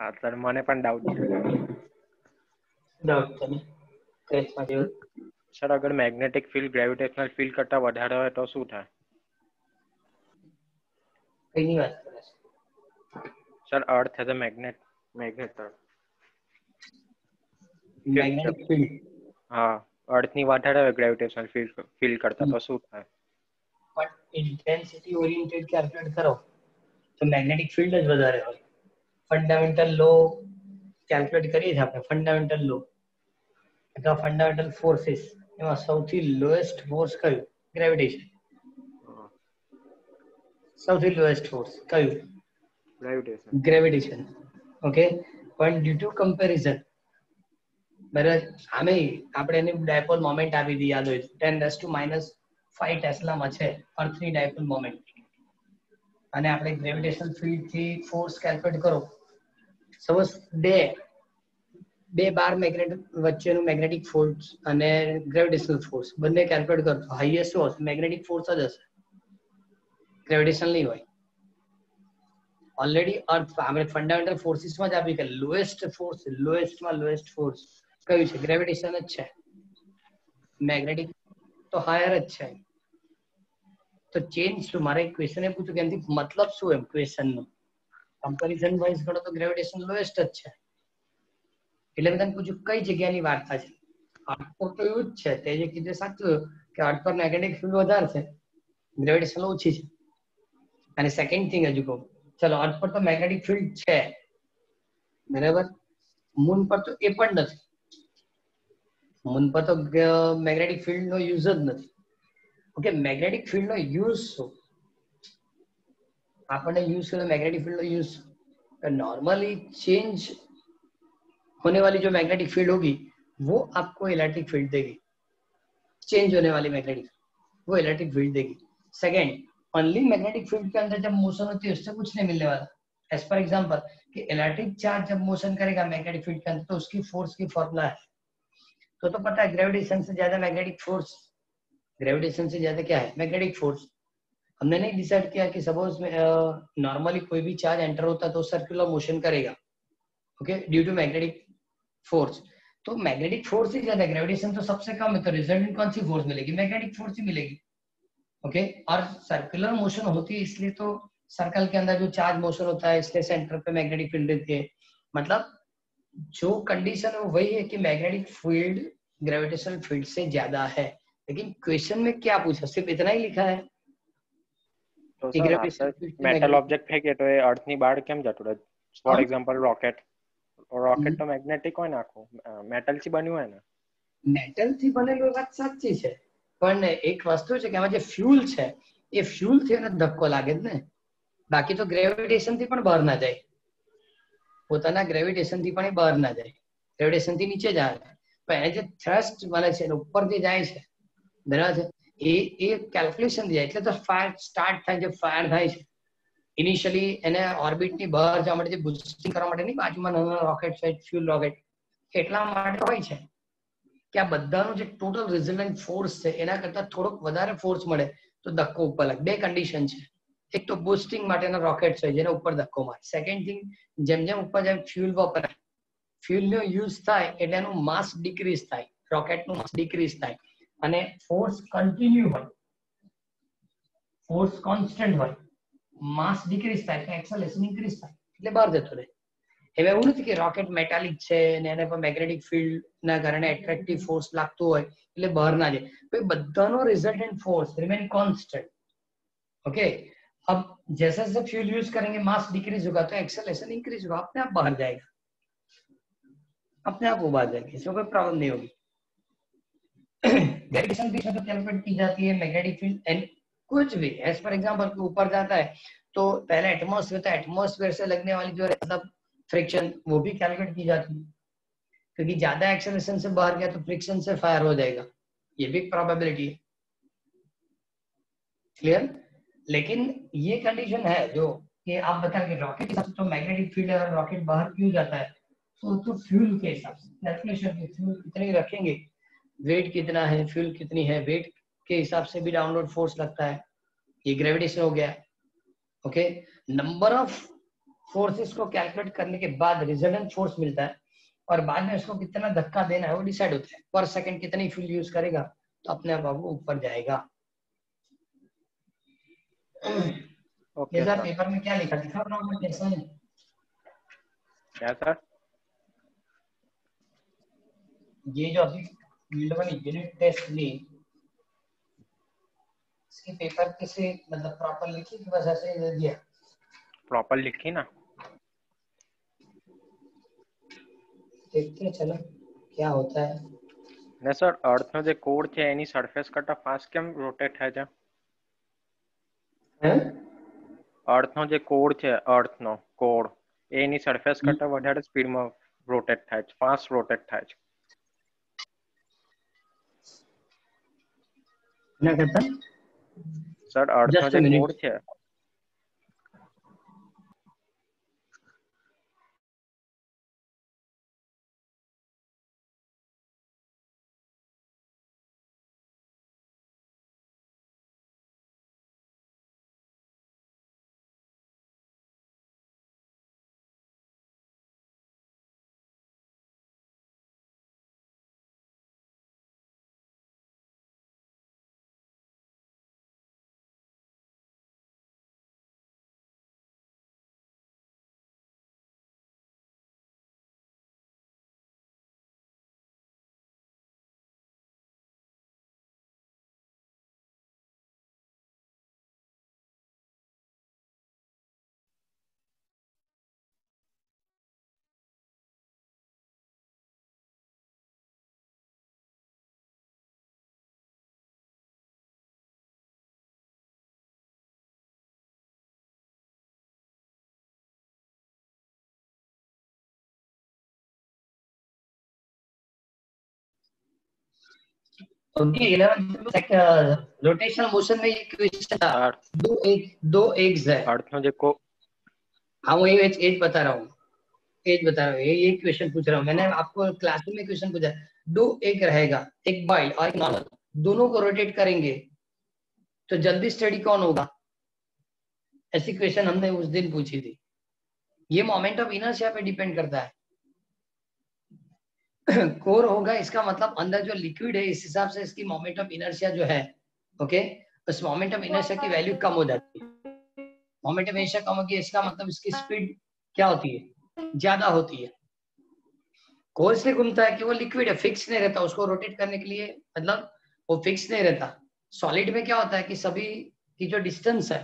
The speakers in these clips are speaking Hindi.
હા સર મને પણ ડાઉટ છે સર અગર મેગ્નેટિક ફિલ્ડ ગ્રેવિટેશનલ ફિલ્ડ કરતા વધારે હોય તો શું થાય કઈની વાત કરે છે sir earth as a magnet magnetic field હા અર્થ ની વધારે હોય ગ્રેવિટેશનલ ફિલ્ડ કરતા તો શું થાય પણ ઇન્ટેન્સિટી ઓરિએન્ટેડ કેલ્ક્યુલેટ કરો તો મેગ્નેટિક ફિલ્ડ જ વધારે હોય ફંડામેન્ટલ લો કેલ્ક્યુલેટ કરીએ છીએ આપણે ફંડામેન્ટલ લો અથવા ફંડામેન્ટલ ફોર્સિસ એમાં સૌથી લોએસ્ટ ફોર્સ કયું ગ્રેવિટેશન સૌથી લોએસ્ટ ફોર્સ કયું ગ્રેવિટેશન ઓકે પણ ડ્યુ ટુ કમ્પેરિઝન બરાબર આમે આપણે એને ડાયપોલ મોમેન્ટ આપી દી યાદ હોય 10⁻⁵ ટેસ્લામાં છે અર્થની ડાયપોલ મોમેન્ટ અને આપણે ગ્રેવિટેશનલ ફિલ્ડ થી ફોર્સ કેલ્ક્યુલેટ કરો સપોઝ બે બાર મેગ્નેટ વચ્ચેનું મેગ્નેટિક ફોર્સ અને ગ્રેવિટેશનલ ફોર્સ બંને કેલ્ક્યુલેટ કરો તો હાઈએસ્ટ શું હશે મેગ્નેટિક ફોર્સ જ હશે ગ્રેવિટેશનલ નહીં હોય ઓલરેડી અર્થ આપણે ફંડામેન્ટલ ફોર્સિસમાં જ આપી કે લોએસ્ટ ફોર્સ કયું છે ગ્રેવિટેશન જ છે મેગ્નેટિક તો હાયર જ છે તો ચેન્જ શું મારે ક્વેશ્ચન એ પૂછ્યું કે એનાથી મતલબ શું એમ ક્વેશ્ચન નો કમ્પેરિઝન વાઇઝ ગણો તો ગ્રેવિટેશન લોએસ્ટ જ છે એટલે મેં તને પૂછ્યું કઈ જગ્યાની વાર્તા છે અર્થ પર તો એવું જ છે તે જે કીધું સાચું કે અર્થ પર મેગ્નેટિક ફિલ્ડ વધારે છે ગ્રેવિટેશન ઓછી છે અને સેકન્ડ થિંગ હજુ કહું ચલો અર્થ પર તો મેગ્નેટિક ફિલ્ડ છે બરાબર મૂન પર તો એ પણ નથી મૂન પર તો મેગ્નેટિક ફિલ્ડ નો યુઝ જ નથી ઓકે મેગ્નેટિક ફील्ड નો यूज શું આપણને यूज करें मैग्नेटिक फील्ड નો यूज नॉर्मली चेंज होने वाली जो मैग्नेटिक फील्ड होगी वो आपको इलेक्ट्रिक फील्ड देगी चेंज होने वाली मैग्नेटिक वो इलेक्ट्रिक फील्ड देगी सेकंड ओनली मैग्नेटिक फील्ड के अंदर जब मोशन होती है उससे कुछ नहीं मिलने वाला एज पर एग्जांपल कि इलेक्ट्रिक चार्ज जब मोशन करेगा मैग्नेटिक फील्ड के अंदर तो उसकी फोर्स की फॉर्मूला है तो पता है ग्रेविटेशन से ज्यादा मैग्नेटिक फोर्स ग्रेविटेशन से ज्यादा क्या है मैग्नेटिक फोर्स हमने नहीं डिसाइड किया कि सपोज नॉर्मली कोई भी चार्ज एंटर होता है तो सर्कुलर मोशन करेगा okay due to magnetic force तो मैग्नेटिक फोर्स ही ज्यादा ग्रेविटेशन तो सबसे कम है तो रिजल्टेंट कौन सी फोर्स मिलेगी मैग्नेटिक फोर्स ही मिलेगी ओके और सर्कुलर मोशन होती है इसलिए तो सर्कल के अंदर जो चार्ज मोशन होता है इसलिए सेंटर पे मैग्नेटिक फील्ड रहती है मतलब जो कंडीशन है वही है कि मैग्नेटिक फील्ड ग्रेविटेशनल फील्ड से ज्यादा है लेकिन क्वेश्चन में क्या पूछा सिर्फ इतना ही लिखा है તો સર મેટલ ઓબ્જેક્ટ ફેંકે તો એ અર્થ ની બહાર કેમ જતું રહે ફોર એક્ઝામ્પલ રોકેટ તો મેગ્નેટિક હોય ને આખું મેટલ થી બન્યું હોય ને મેટલ થી બનેલું વાત સાચી છે પણ એક વસ્તુ છે કે આમાં જે ફ્યુલ છે એ ફ્યુલ થી એને ધક્કો લાગે જ ને બાકી તો ગ્રેવિટેશન થી પણ બહાર ના જાય પોતાના ગ્રેવિટેશન થી પણ બહાર ના જાય ગ્રેવિટેશન થી નીચે જ આવે પણ એને જે થ્રસ્ટ મળે છે એને ઉપરથી જાય છે બરાબર છે એ કેલ્ક્યુલેશન થી જાય એટલે તો ફાયર સ્ટાર્ટ થાય છે ફાયર થાય છે ઇનિશિયલી એને ઓર્બિટ ની બહાર જવા માટે જે બુસ્ટિંગ કરવા માટે ની બાજુમાં નાના રોકેટ છે ફ્યુલ રોકેટ એટલા માટે હોય છે કે આ બધાનો જે ટોટલ રિઝલ્ટન્ટ ફોર્સ છે એના કરતા થોડોક વધારે ફોર્સ મળે તો ધક્કો ઉપર લાગે બે કન્ડિશન છે એક તો બુસ્ટિંગ માટેના રોકેટ છે જેને ઉપર ધક્કો મારે સેકન્ડ થિંગ જેમ જેમ ઉપર જેમ ફ્યુલ વપરાય ફ્યુલ નો યુઝ થાય એટલે એનું માસ ડિક્રીઝ થાય રોકેટ નું માસ ડિક્રીઝ થાય અને ફોર્સ કન્ટિન્યુ હોય ફોર્સ કોન્સ્ટન્ટ હોય માસ ડિક્રીઝ થાય તો એક્સેલરેશન ઇન્ક્રીઝ થાય એટલે બહાર જતો રહે હવે એવું નથી કે રોકેટ મેટાલિક છે અને એને પર મેગ્નેટિક ફિલ્ડ ના કારણે એટ્રેક્ટિવ ફોર્સ લાગતો હોય એટલે બહાર ના જાય તો એ બધાનો resultant force remain constant okay अब जैसे जैसे फ्यूल यूज करेंगे मास डिक्रीज होगा तो एक्सेलरेशन इंक्रीज होगा अपने आप बाहर जाएगा अपने आप वो बाहर जाएगी इसमें कोई प्रॉब्लम नहीं होगी ग्रेविटेशन भी कैलकुलेट की जाती है मैग्नेटिक फील्ड एंड कुछ भी एज पर एग्जांपल ऊपर जाता है तो पहले एटमॉस्फेयर था एटमॉस्फेयर से लगने वाली जो मतलब फ्रिक्शन वो भी कैलकुलेट की जाती है क्योंकि ज्यादा एक्सेलरेशन से बाहर गया तो फ्रिक्शन से फायर हो जाएगा ये भी प्रोबेबिलिटी है क्लियर लेकिन ये कंडीशन है जो कि आप बता कि रॉकेट के हिसाब से तो मैग्नेटिक फील्ड अगर रॉकेट बाहर क्यों जाता है तो फ्यूल के हिसाब से कैलकुलेशन में फ्यूल कितने रखेंगे वेट कितना है फ्यूल कितनी है वेट के हिसाब से भी डाउनलोड फोर्स लगता है ये ग्रेविटेशन हो गया ओके नंबर ऑफ फोर्सेस को कैलकुलेट करने के बाद रिजल्टेंट फोर्स मिलता है और बाद में उसको कितना धक्का देना है वो डिसाइड होता है। पर सेकंड कितनी फ्यूल यूज करेगा तो अपने आप वो ऊपर जाएगा। Okay sir. पेपर में क्या लिखा था कैसा है क्या सर? ये जो अभी फील्ड वाली यूनिट टेस्ट ली इसके पेपर किसे मतलब प्रॉपर लिखी कि बस ऐसे ही दे दिया? प्रॉपर लिखी ना। देखते हैं चलो क्या होता है। ને સર અર્થનો જે કોડ છે એની સરફેસ કરતા ફાસ્ટ કેમ રોટેટ થાય છે? અર્થનો જે કોડ છે, અર્થનો કોડ એની સરફેસ કરતા વધારે સ્પીડમાં રોટેટ થાય છે, ફાસ્ટ રોટેટ થાય છે. क्या कहता સર અર્થનો जस्ट જે मिनट કોડ છે ओके 11 रोटेशनल मोशन में ये क्वेश्चन था। સર दो एग्स है। અર્થનો જે કો हाँ वही एज बता रहा हूँ ये क्वेश्चन पूछ रहा हूँ मैंने आपको क्लास में क्वेश्चन पूछा। दो एग रहेगा एक बॉइल्ड और एक नॉर्मल दोनों को रोटेट करेंगे तो जल्दी स्टडी कौन होगा ऐसी क्वेश्चन हमने उस दिन पूछी थी। ये मोमेंट ऑफ इनर्शिया पे डिपेंड करता है। कोर होगा इसका मतलब अंदर जो लिक्विड है इस हिसाब से इसकी मोमेंट ऑफ इनर्शिया जो है ओके उस मोमेंट ऑफ इनर्शिया की वैल्यू कम हो जाती है। मोमेंट ऑफ इनर्शिया कम होगी इसका मतलब इसकी स्पीड क्या होती है ज्यादा होती है। कोर इसलिए घूमता है कि वो लिक्विड है फिक्स नहीं रहता उसको रोटेट करने के लिए मतलब वो फिक्स नहीं रहता। सॉलिड में क्या होता है कि सभी की जो डिस्टेंस है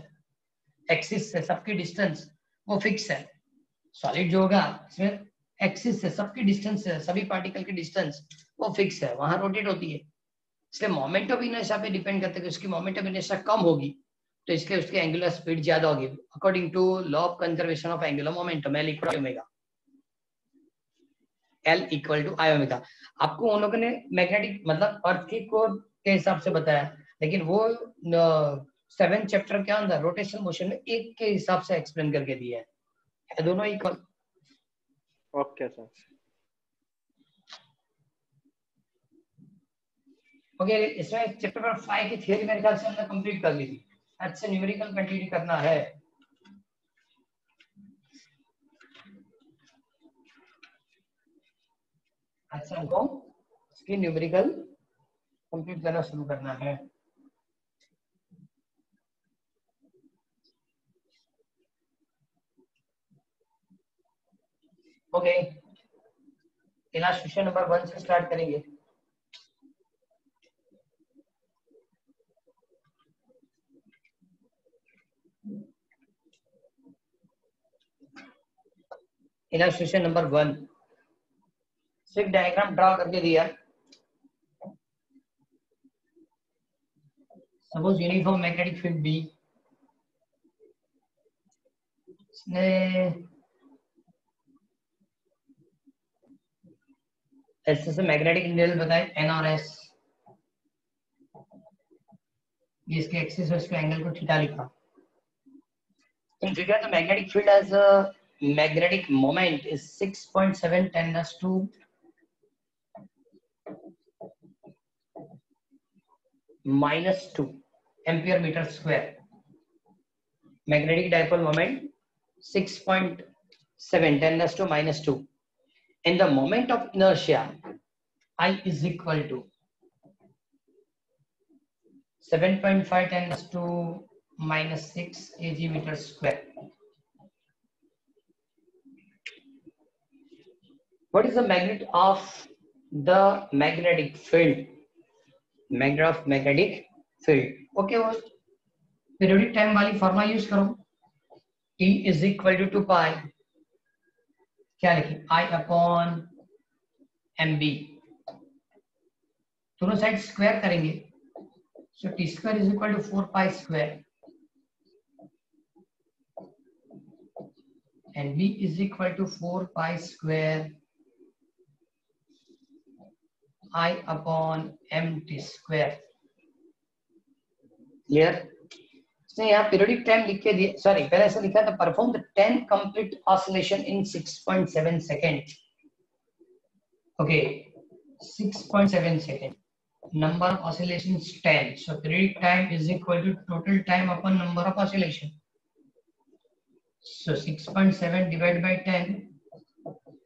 एक्सिस से सबकी डिस्टेंस वो फिक्स है। सॉलिड जो होगा इसमें एक्सिस से सबकी डिस्टेंस है सभी पार्टिकल की डिस्टेंस वो फिक्स है वहां रोटेट होती है। इसलिए मोमेंट ऑफ इनर्शिया पे डिपेंड करते हैं कि उसकी मोमेंट ऑफ इनर्शिया कम होगी तो इसके उसकी एंगुलर स्पीड ज्यादा होगी according to law of conservation of angular momentum L equal to omega. L equal to I omega. आपको उन लोगों ने मैग्नेटिक मतलब अर्थ की कोर के हिसाब से बताया लेकिन वो 7 चैप्टर के अंदर रोटेशन मोशन में एक के हिसाब से एक्सप्लेन करके दिया है दोनों इक्वल। Okay sir. ओके इसमें चैप्टर नंबर 5 की थ्योरी मेरे ख्याल से हमने कंप्लीट कर ली थी। अच्छा न्यूमेरिकल कंटिन्यू करना है। अच्छा हमको इसकी न्यूमेरिकल कंप्लीट करना शुरू करना है। ओके इलास्ट्रेशन नंबर 1 से स्टार्ट करेंगे। इलास्ट्रेशन नंबर 1 सिर्फ डायग्राम ड्रा करके दिया। Suppose uniform magnetic field B इसने ऐसे से मैग्नेटिक इंडियल बताए एन और एस ये इसके एक्सिस और इसके एंगल को थीटा लिखा। In figure the magnetic field as a magnetic moment is 6.7 10 to -2 ampere meter square। Magnetic dipole moment 6.7 7 10 raised to minus 2. And the moment of inertia I is equal to 7.5 10 raised to minus 6 kg meter square. What is the magnitude of the magnetic field? Magnitude of magnetic field. Okay, वो periodic time वाली फॉर्मूला यूज करो. T is equal to 2 pi. क्या लिखें? I upon mb. दोनों साइड स्क्वायर करेंगे. So T square is equal to 4 pi square. And b is equal to 4 pi square I upon mt square. Clear? इसने यहाँ पीरियडिक टाइम लिख के दिया. सॉरी, पहले ऐसा लिखा था perform the 10 complete oscillation in 6.7 second. Okay, 6.7 second. Number of oscillations 10. So periodic time is equal to total time upon number of oscillation. So 6.7 divided by 10,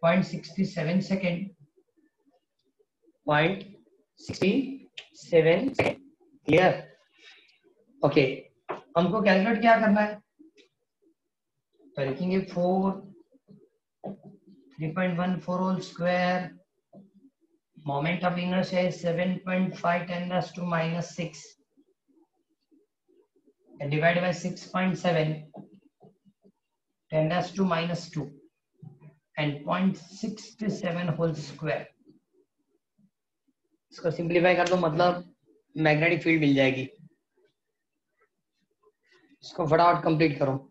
0.67 second. 0.67 second. Clear? Okay. हमको कैलकुलेट क्या करना है? तो लिखेंगे 3.14 whole square. Moment of inertia is 7.5 10 raised to minus 6 and divided by 6.7 10 raised to minus 2 and 0.67 whole square. इसको सिंप्लीफाई कर दो, मतलब मैग्नेटिक फील्ड मिल जाएगी. इसको फटाफट कंप्लीट करो.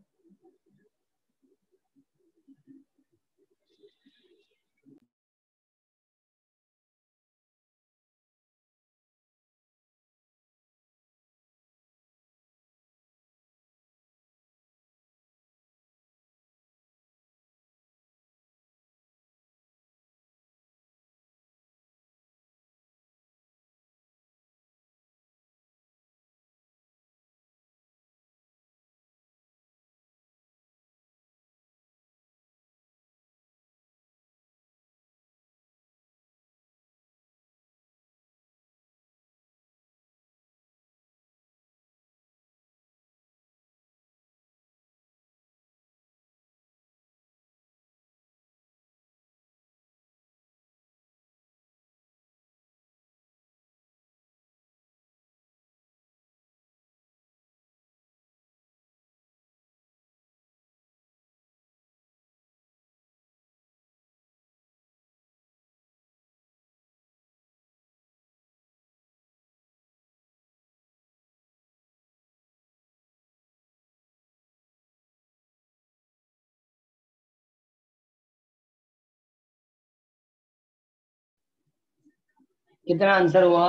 कितना आंसर हुआ?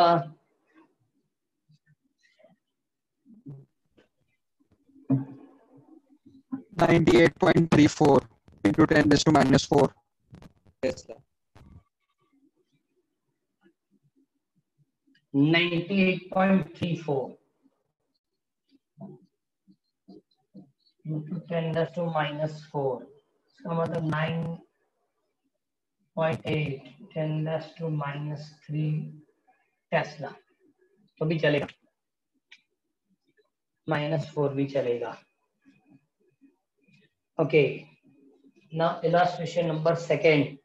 98.34 into 10 raised to minus 4 Tesla. 98.34 into 10 raised to minus 4. इसका मतलब 9.8 10 raised to minus 3 टेस्ला. तो भी चलेगा, -4 भी चलेगा. Okay, now illustration number 2.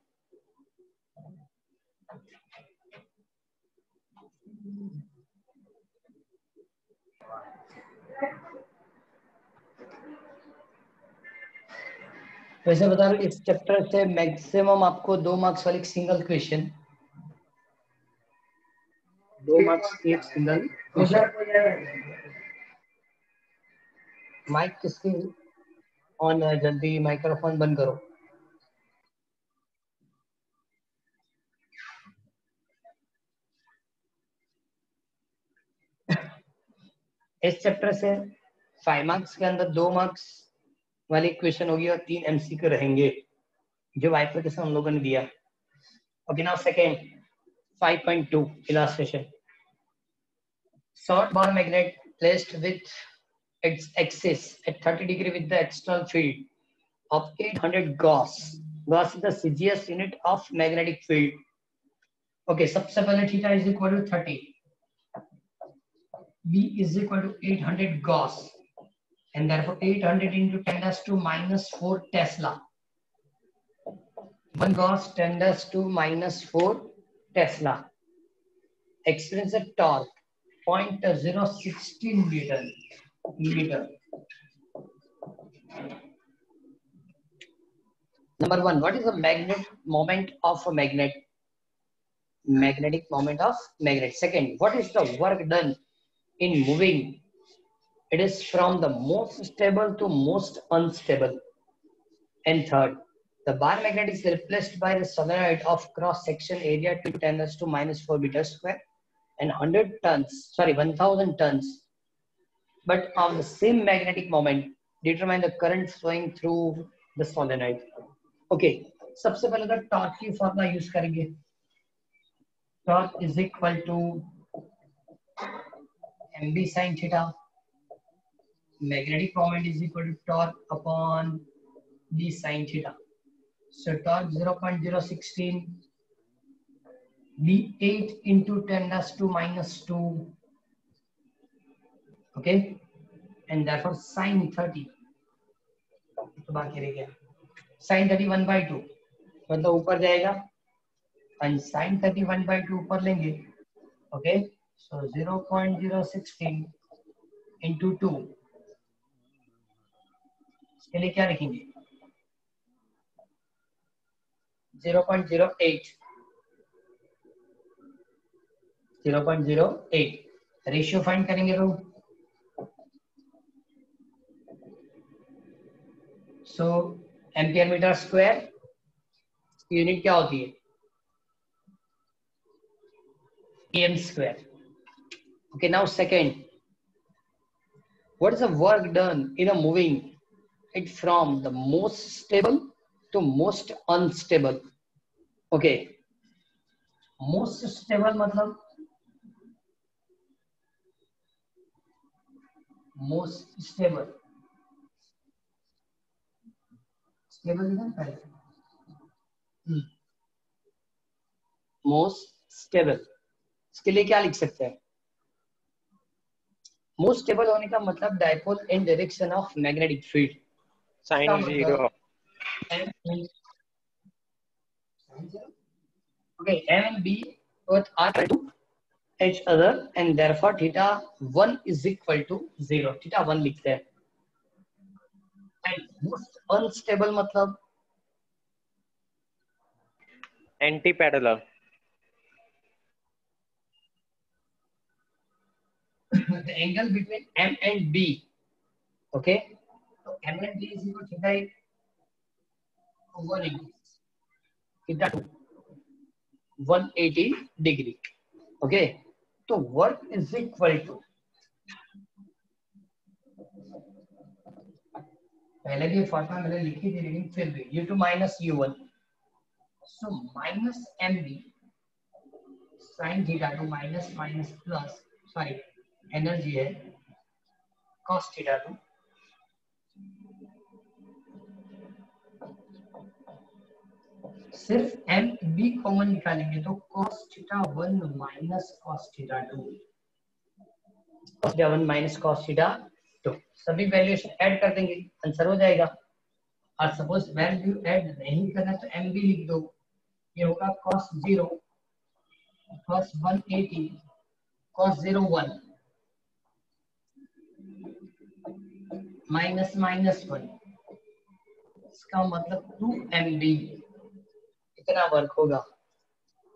वैसे बता रहा हूँ, इस चैप्टर से मैक्सिमम आपको 2 मार्क्स वाली सिंगल क्वेश्चन, 2 मार्क्स एक सिंगल क्वेश्चन. माइक किसकी ऑन है? जल्दी माइक्रोफोन बंद करो. इस चैप्टर से 5 मार्क्स के अंदर 2 मार्क्स वाली क्वेश्चन होगी और 3 एमसीक्यू रहेंगे जो वाइपर के साथ हम लोगों ने दिया. Okay, now second 5.2 illustration. Short bar magnet placed with its axis at 30 degree with the external field of 800 Gauss. Gauss is the CGS unit of magnetic field. Okay, सबसे पहले theta is equal to 30. B is equal to 800 Gauss, and therefore 800 into 10 raised to minus 4 Tesla. 1 Gauss 10 raised to minus 4 Tesla. Experience a torque 0.016 meter. Number 1, what is the moment of a magnet? Magnetic moment of magnet. Second, what is the work done in moving? It is from the most stable to most unstable. And third, the bar magnet is replaced by the solenoid of cross-section area to 10 raised to minus 4 meters square and 1000 tons. But of the same magnetic moment, determine the current flowing through the solenoid. Okay, सबसे पहले तो टॉर्क की फॉर्मूला यूज करेंगे. Torque is equal to mb sin theta. Magnetic moment is equal to torque upon b sin theta. So torque 0.016, b 8 into 10 raised to minus 2. Okay, and therefore sin 30. तो बाकी रह गया sin 30 1/2, मतलब ऊपर जाएगा, and sin 30 1/2 ऊपर लेंगे. Okay, so 0.016 into 2, इसके लिए क्या लिखेंगे? 0.08. 0.08 रेशियो फाइंड करेंगे तो सो एम्पियर मीटर स्क्वायर यूनिट क्या होती है? em square. Okay, now second, what is the work done in a moving it from the most stable to most unstable? Okay, most stable मतलब most stable इधर पहले most stable, इसके लिए क्या लिख सकते हैं? मोस्ट स्टेबल होने का मतलब dipole in direction of magnetic field sin 0. Okay, M and B both are to each other and therefore theta 1 is equal to 0. Theta 1 लिखते हैं. And most unstable मतलब Anti-parallel. the angle between M and B. Okay, so M and B is equal to theta 180, theta 2 180 degree. Okay, so work is equal to, पहले भी फॉर्मूला मैंने लिखी थी लेकिन फिर भी u2 minus u1, so minus mb sin theta 2 minus minus plus, sorry energy है cos theta 2 सिर्फ एम बी कॉमन निकालेंगे तो cos theta 1 minus cos theta 2, cos theta 1 minus cos theta 2, सभी वैल्यूएशन ऐड कर देंगे, आंसर हो जाएगा. और सपोज वैल्यू ऐड नहीं करना तो एम बी लिख दो, ये होगा cos 0 cos 180 cos 0 1 minus minus 1, इसका मतलब 2mb. कितना वर्क होगा?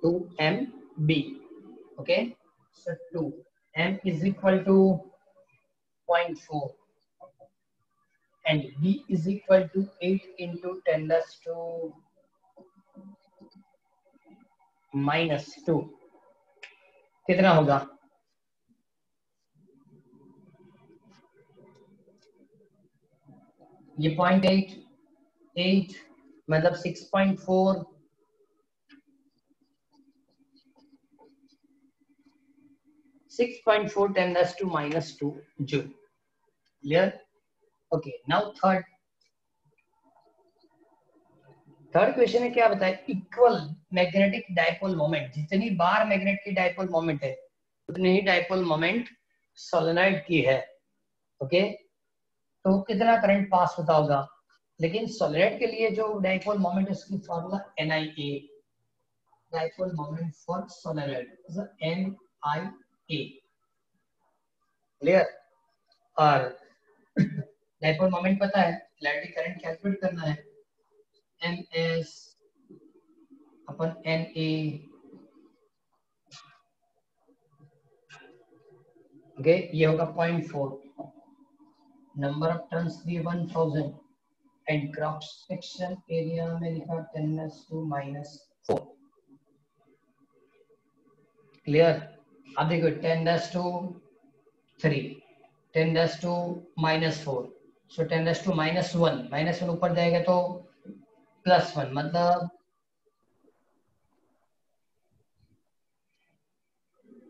2mb. Okay, so 2m is equal to 0.4 and b is equal to 8 into 10 raised to minus 2. कितना होगा? ये 0.8 मतलब 6.4 6.4 10 raised to minus 2 joule. Clear? Okay, now third, third question में क्या बताया, इक्वल मैग्नेटिक डायपोल मोमेंट, जितनी बार मैग्नेट की डायपोल मोमेंट है उतनी ही डायपोल मोमेंट सोलेनॉइड की है। ओके, तो कितना करंट पास होता होगा, लेकिन सोलेनॉइड के लिए जो डायपोल मोमेंट है उसकी formula NIA, dipole moment for solenoid NIA, clear. और डायपोल मोमेंट पता है, इलेक्ट्रिक करंट कैलकुलेट करना है, MS अपन NA, ओके, ये होगा 0.4, नंबर ऑफ टर्न्स दिए 1000 एंड क्रॉस सेक्शन एरिया में लिखा 10⁻⁻⁴, क्लियर। अब देखो 10⁻3, 10⁻⁻⁴, सो 10⁻⁻1, -1 ऊपर जाएगा तो +1, मतलब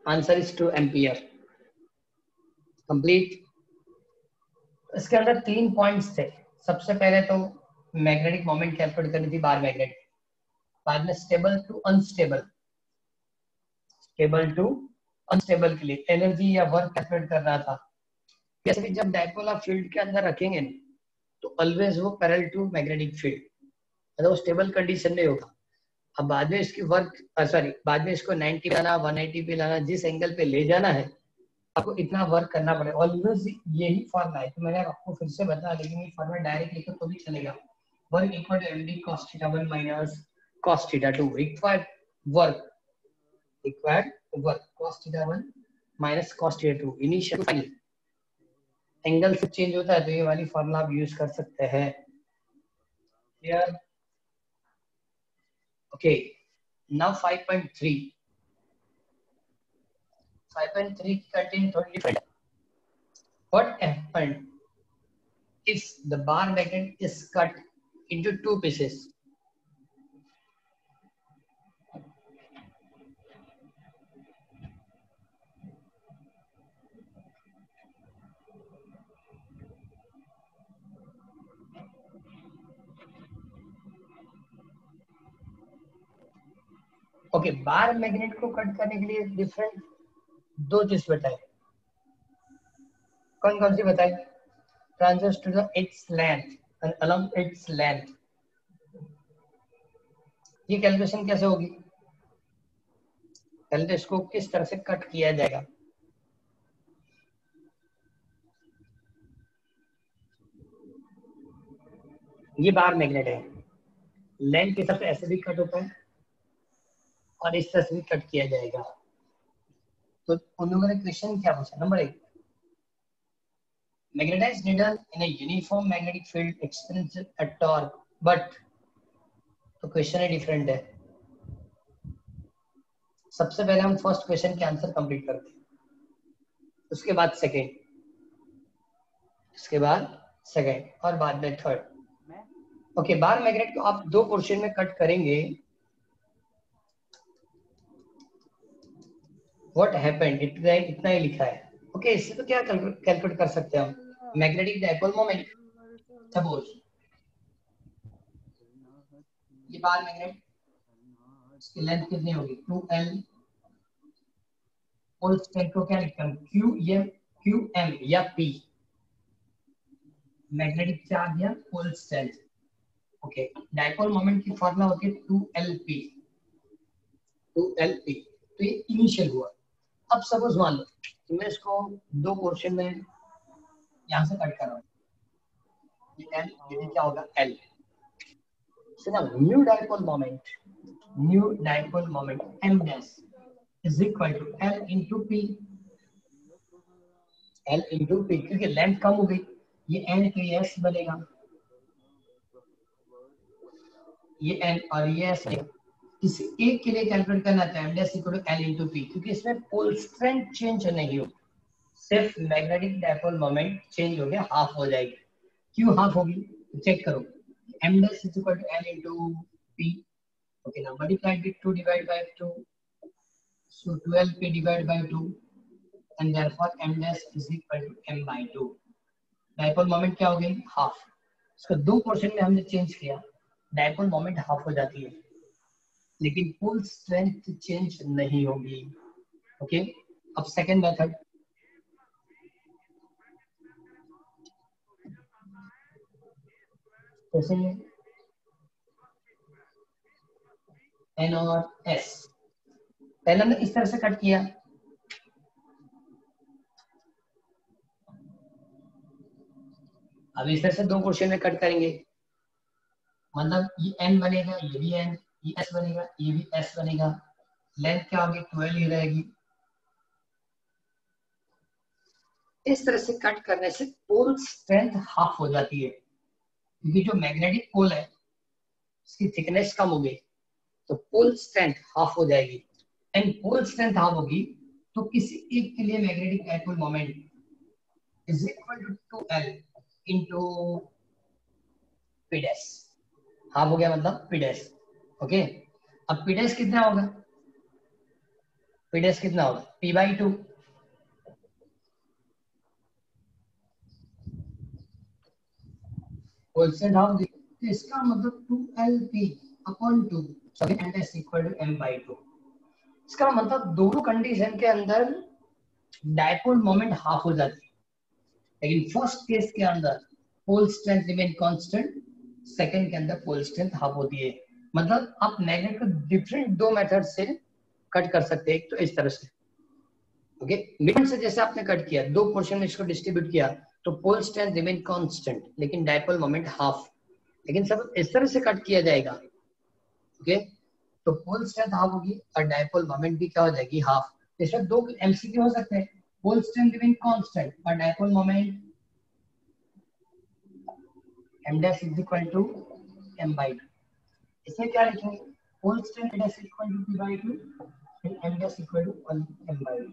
आंसर इज 2 एम्पियर। कंप्लीट। इसके अंदर 3 पॉइंट्स थे। सबसे पहले तो मैग्नेटिक मोमेंट कैलकुलेट करनी थी बार मैग्नेट, बाद में stable to unstable, stable to unstable के लिए एनर्जी या वर्क कैलकुलेट करना था। जैसे कि जब डायपोल आप फील्ड के अंदर रखेंगे तो ऑलवेज वो पैरेलल टू मैग्नेटिक फील्ड, मतलब वो स्टेबल कंडीशन में होगा। अब बाद में इसकी वर्क बाद में इसको 90 पे लाना, 180 पे लाना, जिस एंगल पे ले जाना है आपको इतना वर्क करना पड़ेगा। ऑलवेज यही फॉर्मूला है, तो मैंने आपको फिर से बता, लेकिन ये फॉर्मूला डायरेक्ट लिखो तो भी चलेगा। Work equal to md cos θ1 minus cos θ2, required work cos θ1 minus cos θ2, initial final angle से चेंज होता है, तो ये वाली फॉर्मूला आप यूज कर सकते हैं। क्लियर। ओके, नाउ 5.3 की कंटेंट थोड़ी डिफरेंट है। What happened if the bar magnet is cut into 2 pieces? Okay, bar magnet को कट करने के लिए डिफरेंट 2 चीज बताए। कौन कौन सी बताई? Transverse to the its length and along its length। ये कैलकुलेशन कैसे होगी? पहले इसको किस तरह से कट किया जाएगा? ये बार मैग्नेट है, लेंथ के हिसाब से ऐसे भी कट होता है और इस तरह से भी कट किया जाएगा। तो उन लोगों ने क्वेश्चन क्या पूछा? Number 1, magnetized needle in a uniform magnetic field experiences a torque, but तो क्वेश्चन है डिफरेंट है। सबसे पहले हम फर्स्ट क्वेश्चन के आंसर कंप्लीट करते हैं, उसके बाद सेकंड, उसके बाद सेकंड और बाद में थर्ड। ओके, बार मैग्नेट को आप 2 पोर्शन में कट करेंगे। व्हाट हैपेंड, इतना ही लिखा है। ओके, इससे तो क्या कैलकुलेट कर सकते हैं हम? मैग्नेटिक डायपोल मोमेंट, सपोज ये बार मैग्नेट, इसकी लेंथ कितनी होगी? 2L, और इसके को क्या लिखते हैं? QM या P, मैग्नेटिक चार्ज या pole strength. Okay, dipole moment की फॉर्मूला होती है 2LP। तो ये इनिशियल हुआ। अब सपोज मान लो कि मैं इसको 2 पोर्शन में यहां से कट कर रहा हूं, ये L, ये क्या होगा? L। So now new dipole moment M dash is equal to L into P, क्योंकि लेंथ कम हो गई, ये N के S बनेगा, ये N और ये S बनेगा। किसी एक के लिए कैलकुलेट करना है M dash equal to L into P, क्योंकि इसमें पोल स्ट्रेंथ चेंज नहीं हो, सिर्फ मैग्नेटिक डायपोल मोमेंट चेंज हो गया, हाफ हो जाएगी। क्यों हाफ होगी? चेक करो, M dash is equal to L into P। Okay, now multiply with 2 divided by 2, so 12P divided by 2, and therefore M dash is equal to M by 2। Dipole moment क्या हो गई? हाफ। इसको 2 पोर्शन में हमने चेंज किया, डायपोल मोमेंट हाफ हो जाती है, लेकिन पुल स्ट्रेंथ चेंज नहीं होगी। ओके, अब सेकेंड मेथड, जैसे एन और एस, पहले हमने इस तरह से कट किया, अब इस तरह से दो पोर्शन में कट करेंगे, मतलब ये एन बनेगा, ये भी एन, ये एस बनेगा, ये भी एस बनेगा, लेंथ क्या होगी 12 ही रहेगी। इस तरह से कट करने से पोल स्ट्रेंथ हाफ हो जाती है, क्योंकि जो मैग्नेटिक पोल है उसकी थिकनेस कम हो गई तो पोल स्ट्रेंथ हाफ हो जाएगी, एंड पोल स्ट्रेंथ हाफ होगी तो किसी एक के लिए magnetic dipole moment is equal to 2L into P dash, half हो गया मतलब P डैश। ओके, अब P डैश कितना होगा, P डैश कितना होगा P/2, पोल स्ट्रेंथ हाफ, तो इसका मतलब 2LP/2 sorry N dash equal to M/2। इसका मतलब दोनों कंडीशन के अंदर डायपोल मोमेंट हाफ हो जाती है, लेकिन फर्स्ट केस के अंदर pole strength remain constant, second के अंदर पोल स्ट्रेंथ हाफ होती है। मतलब आप मैग्नेट को डिफरेंट दो मेथड से कट कर सकते हैं, एक तो इस तरह से, ओके, मिड से जैसे आपने कट किया, दो पोर्शन में इसको डिस्ट्रीब्यूट किया तो पोल स्ट्रेंथ रिमेन कांस्टेंट लेकिन डायपोल मोमेंट हाफ, लेकिन सब इस तरह से कट किया जाएगा, ओके, तो पोल स्ट्रेंथ हाफ होगी और डायपोल मोमेंट भी क्या हो जाएगी हाफ। इसमें दो एमसीक्यू हो सकते हैं, पोल स्ट्रेंथ रिमेन कांस्टेंट और dipole moment m dash is equal to m/2, इसमें क्या लिखेंगे, pole strength dash is equal to p/2 and m dash equal to 1 m/2।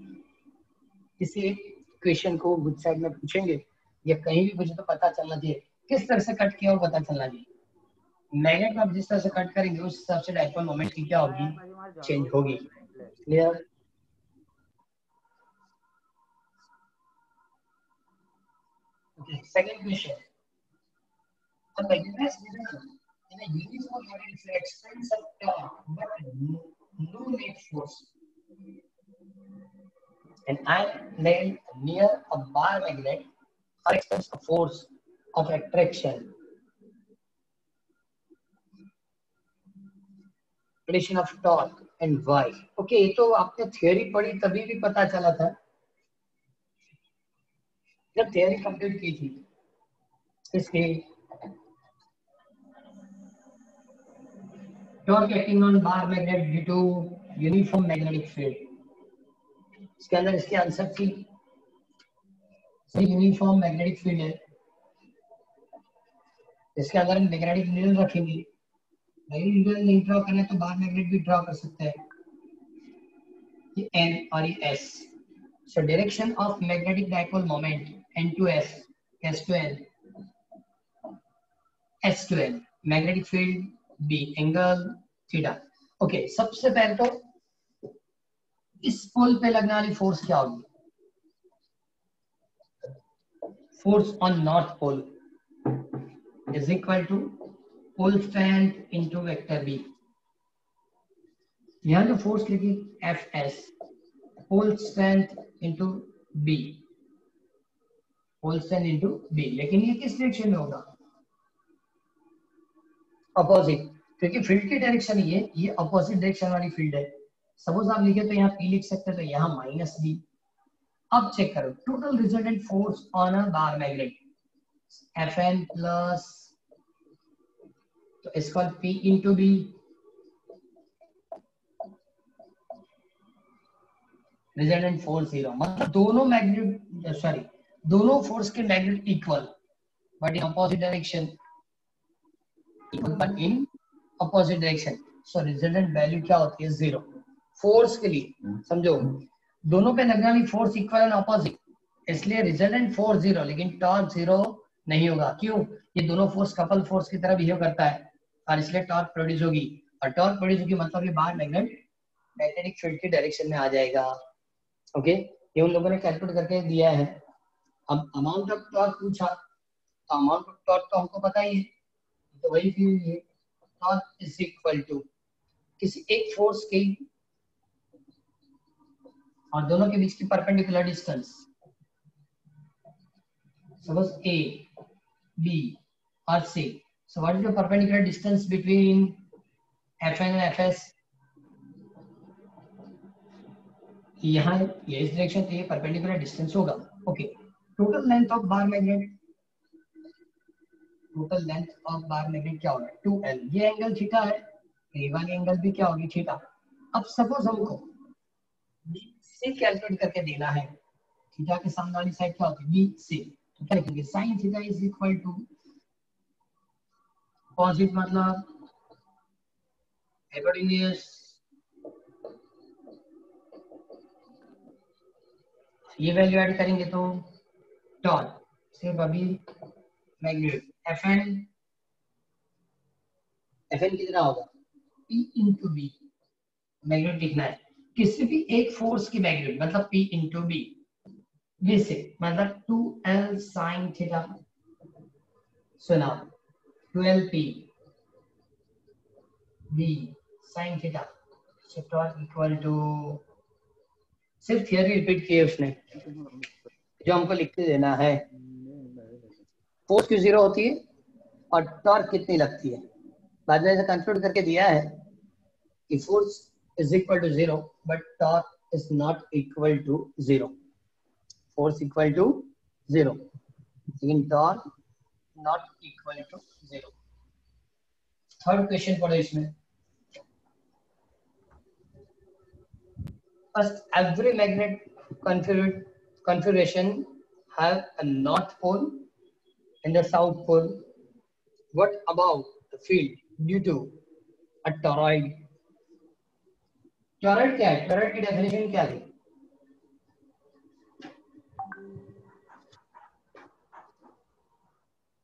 किसी एक क्वेश्चन को बुक साइड में पूछेंगे या कहीं भी मुझे तो पता चलना चाहिए किस तरह से कट किया और पता चलना चाहिए, मैग्नेट को आप जिस तरह से कट करेंगे उस हिसाब से डायपोल मोमेंट की क्या होगी, चेंज होगी। Clear? Okay, second question, a magnetized needle in a uniform magnetic field experience a torque but no net force. An iron nail near a bar magnet experience a force of attraction. Prediction of torque and why. Okay, ये तो आपने थियोरी पढ़ी तभी भी पता चला था जब थियोरी कंप्लीट की थी। इसके torque acting on bar magnet due to uniform magnetic field, इसके अंदर इसके आंसर थी यूनिफॉर्म मैग्नेटिक फील्ड है, इसके अंदर हम मैग्नेटिक नीडल रखेंगे, मैग्नेटिक नीडल नहीं ड्रॉ करना तो बार मैग्नेट भी ड्रॉ कर सकते हैं, ये N और ये S। So direction of magnetic dipole moment N to S, S to N, S to N, magnetic field B, angle theta. Okay, सबसे पहले तो इस पोल पे लगने वाली फोर्स क्या होगी, force on north pole is equal to pole strength into vector B। यहाँ जो फोर्स लिखी Fs, pole strength into B, pole strength into B, लेकिन ये किस डायरेक्शन में होगा, अपोजिट, क्योंकि फील्ड की डायरेक्शन ये अपोजिट डायरेक्शन वाली फील्ड है। सपोज आप लिखे तो यहाँ P लिख सकते हैं तो यहाँ -B। अब चेक करो total resultant force on a bar magnet Fn plus, तो इसका P into B, resultant force 0, मतलब दोनों मैग्नेट सॉरी दोनों फोर्स के magnet equal but in opposite direction, equal but in opposite direction, so resultant value क्या होती है 0 फोर्स के लिए। समझो दोनों पे लगने वाली फोर्स इक्वल एंड अपोजिट, इसलिए रिजल्टेंट फोर्स 0 लेकिन टॉर्क 0 नहीं होगा। क्यों? ये दोनों फोर्स कपल फोर्स की तरह बिहेव करता है और इसलिए टॉर्क प्रोड्यूस होगी, और टॉर्क प्रोड्यूस होगी मतलब ये बाहर मैग्नेटिक फील्ड की डायरेक्शन में आ जाएगा। ओके, ये उन लोगों ने कैलकुलेट करके दिया है। अब अमाउंट ऑफ टॉर्क पूछा, तो अमाउंट ऑफ टॉर्क तो हमको पता ही है, तो वही फील्ड है टॉर्क इज इक्वल टू किसी एक फोर्स की और दोनों के बीच की परपेंडिकुलर डिस्टेंस, सपोज ए, बी और सी. So what is the perpendicular distance between Fn and Fs? यहाँ ये इस डायरेक्शन पे परपेंडिकुलर डिस्टेंस होगा. Okay, total length of bar magnet, total length of bar magnet क्या होगा? 2l. ये एंगल थीटा है, ये वाली एंगल भी क्या होगी? थीटा. अब सपोज हमको से कैलकुलेट करके देना है, थीटा के सामने वाली साइड क्या होती है? बी से. तो क्या लिखेंगे? sin theta is equal to positive मतलब हाइपोटेन्यूज, ये वैल्यू ऐड करेंगे तो टॉर्क सिर्फ अभी मैग्नेट Fn कितना होगा? P into B. मैग्नेट लिखना है किसी भी एक फोर्स की मैग्नेट मतलब P इंटू बी. बी से मतलब 2l sin थीटा. सुना 12p b sin theta. so torque equal to, सिर्फ थियरी रिपीट किए उसने, जो हमको लिख के देना है. फोर्स क्यों जीरो होती है और टॉर्क कितनी लगती है, बाद में ऐसा कंक्लूड करके दिया है कि force is equal to zero but torque is not equal to zero. Force equal to zero लेकिन torque not equal to zero. Third question पढ़ो इसमें. First, every magnet configuration have a north pole and the south pole. What about the field due to a toroid? Toroid क्या है? Toroid की definition क्या है?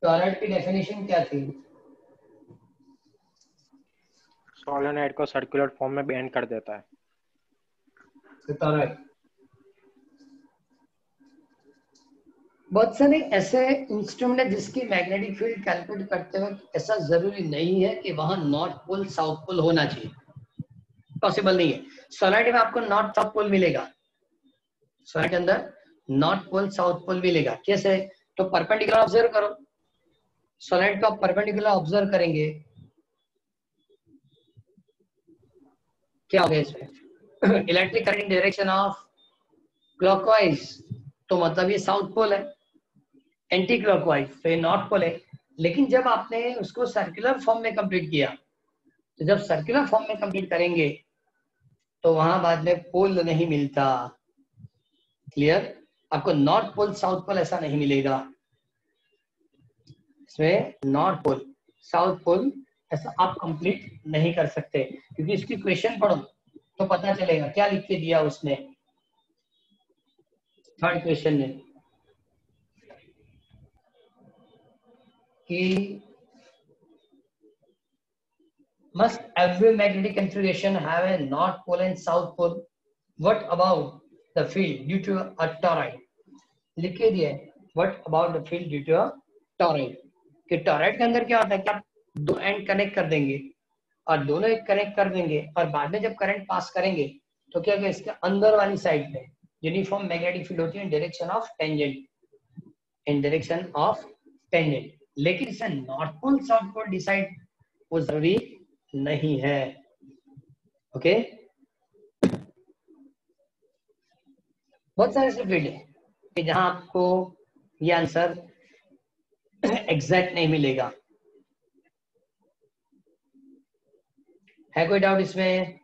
Toroid की definition क्या थी? सोलेनॉइड को सर्कुलर फॉर्म में बेंड कर देता है. टॉरॉइड. बहुत सारे ऐसे इंस्ट्रूमेंट है जिसकी मैग्नेटिक फील्ड कैलकुलेट करते वक्त ऐसा जरूरी नहीं है कि वहां नॉर्थ पोल साउथ पोल होना चाहिए. पॉसिबल नहीं है. सोलेनॉइड में आपको नॉर्थ साउथ पोल मिलेगा. सोलेनॉइड के अंदर नॉर्थ पोल साउथ पोल मिलेगा. कैसे? तो परपेंडिकुलर ऑब्जर्व करो. सोलेनॉइड को आप परपेंडिकुलर ऑब्जर्व करेंगे, क्या हो गया इसमें? Electric current direction of clockwise, तो मतलब ये साउथ पोल है. एंटी क्लॉकवाइज तो ये नॉर्थ पोल है. लेकिन जब आपने उसको सर्कुलर फॉर्म में कंप्लीट किया, तो जब सर्कुलर फॉर्म में कंप्लीट करेंगे तो वहां बाद में पोल नहीं मिलता. क्लियर? आपको नॉर्थ पोल साउथ पोल ऐसा नहीं मिलेगा. इसमें नॉर्थ पोल साउथ पोल ऐसा आप कंप्लीट नहीं कर सकते, क्योंकि इसकी क्वेश्चन पढ़ो तो पता चलेगा क्या लिख के दिया उसने. थर्ड क्वेश्चन में कि must every magnetic configuration have a north pole and south pole? What about the field due to a toroid? लिख के दिया है what about the field due to a toroid. कि टॉरॉइड के अंदर क्या होता है कि आप दो एंड कनेक्ट कर देंगे और दोनों एक कनेक्ट कर देंगे और बाद में जब करंट पास करेंगे तो क्या होगा? इसके अंदर वाली साइड पे यूनिफॉर्म मैग्नेटिक फील्ड होती है in direction of tangent, in direction of tangent. लेकिन इसे north pole south pole decide वो जरूरी नहीं है. ओके, बहुत सारे ऐसे फील्ड है कि जहां आपको ये आंसर एग्जैक्ट नहीं मिलेगा. है कोई डाउट इसमें?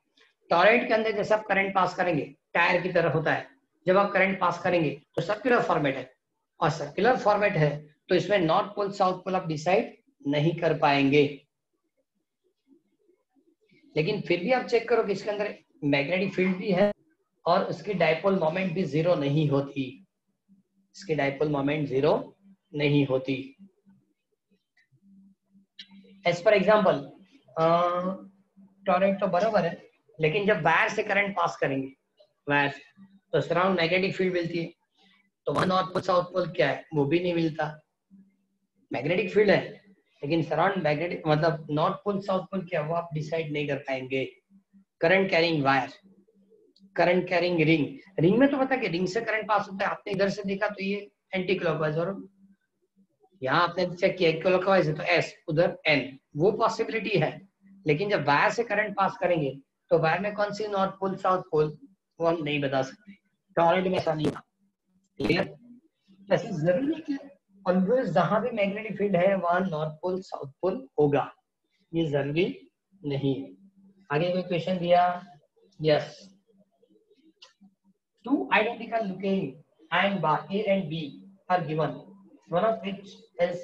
टॉरॉइड के अंदर जैसे आप करंट पास करेंगे टायर की तरह होता है, जब आप करंट पास करेंगे तो सर्कुलर फॉर्मेट है, और सर्कुलर फॉर्मेट है तो इसमें नॉर्थ पोल साउथ पोल आप डिसाइड नहीं कर पाएंगे. लेकिन फिर भी आप चेक करो कि इसके अंदर मैग्नेटिक फील्ड भी है और उसकी डाइपोल मोमेंट भी जीरो नहीं होती. इसकी डाइपोल मोमेंट जीरो नहीं होती. एज पर एग्जाम्पल टॉरॉइड तो बराबर है, लेकिन जब वायर से करंट पास करेंगे वायर तो सराउंड मैग्नेटिक फील्ड मिलती है, तो वहां नॉर्थ पोल साउथ पोल क्या है? वो भी नहीं मिलता. मैग्नेटिक फील्ड है लेकिन सराउंड मैग्नेटिक मतलब नॉर्थ पोल साउथ पोल क्या वो आप डिसाइड नहीं कर पाएंगे। Current carrying wire, current carrying ring, ring में तो पता है कि रिंग से करंट पास होता है, आपने इधर से देखा तो ये एंटी क्लॉकवाइज और यहाँ आपने चेक किया क्लॉकवाइज है तो एस उधर एन, वो पॉसिबिलिटी है। लेकिन जब वायर से करंट पास करेंगे तो वायर में कौन सी नॉर्थ पोल साउथ पोल वो हम नहीं बता सकते, टॉरेंट में ऐसा नहीं था। क्लियर? ऐसे जरूरी है कि ऑलवेज जहां भी मैग्नेटिक फील्ड है वहां नॉर्थ पोल साउथ पोल होगा, ये जरूरी नहीं है। आगे कोई क्वेश्चन दिया? Yes, two identical looking iron bar A and B are given, one of which is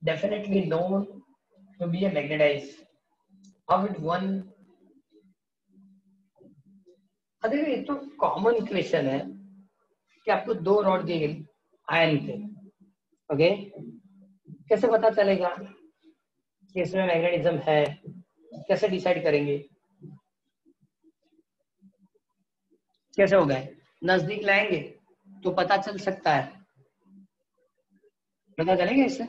definitely known to be a magnetized. How would one? अरे ये तो कॉमन क्वेश्चन है कि आपको दो रॉड दिए गए आयन के, ओके, कैसे पता चलेगा कि इसमें मैग्नेटिज्म है, कैसे डिसाइड करेंगे, कैसे होगा? नजदीक लाएंगे तो पता चल सकता है, पता चलेगा इससे।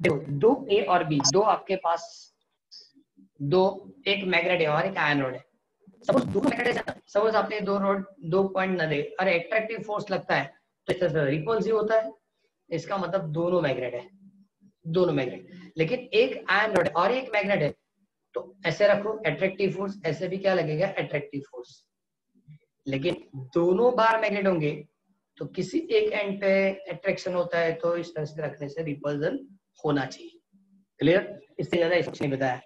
देखो दो ए और बी, दो आपके पास दो, एक मैग्नेट है और एक आयन रोड है। सपोज दो मैग्नेट है, सपोज आपने दो रोड दो पॉइंट न दे, अरे एट्रैक्टिव फोर्स लगता है तो इस तरह से रिपल्सिव होता है, इसका मतलब दोनों मैग्नेट है, दोनों मैग्नेट। लेकिन एक आयन रोड और एक मैग्नेट है तो ऐसे रखो एट्रैक्टिव फोर्स, ऐसे भी क्या लगेगा एट्रैक्टिव फोर्स। लेकिन दोनों बार मैग्नेट होंगे तो किसी एक एंड पे अट्रैक्शन होता है, तो इस तरह से रखने से रिपल्सन होना चाहिए। क्लियर? इससे ज्यादा कुछ नहीं बताया।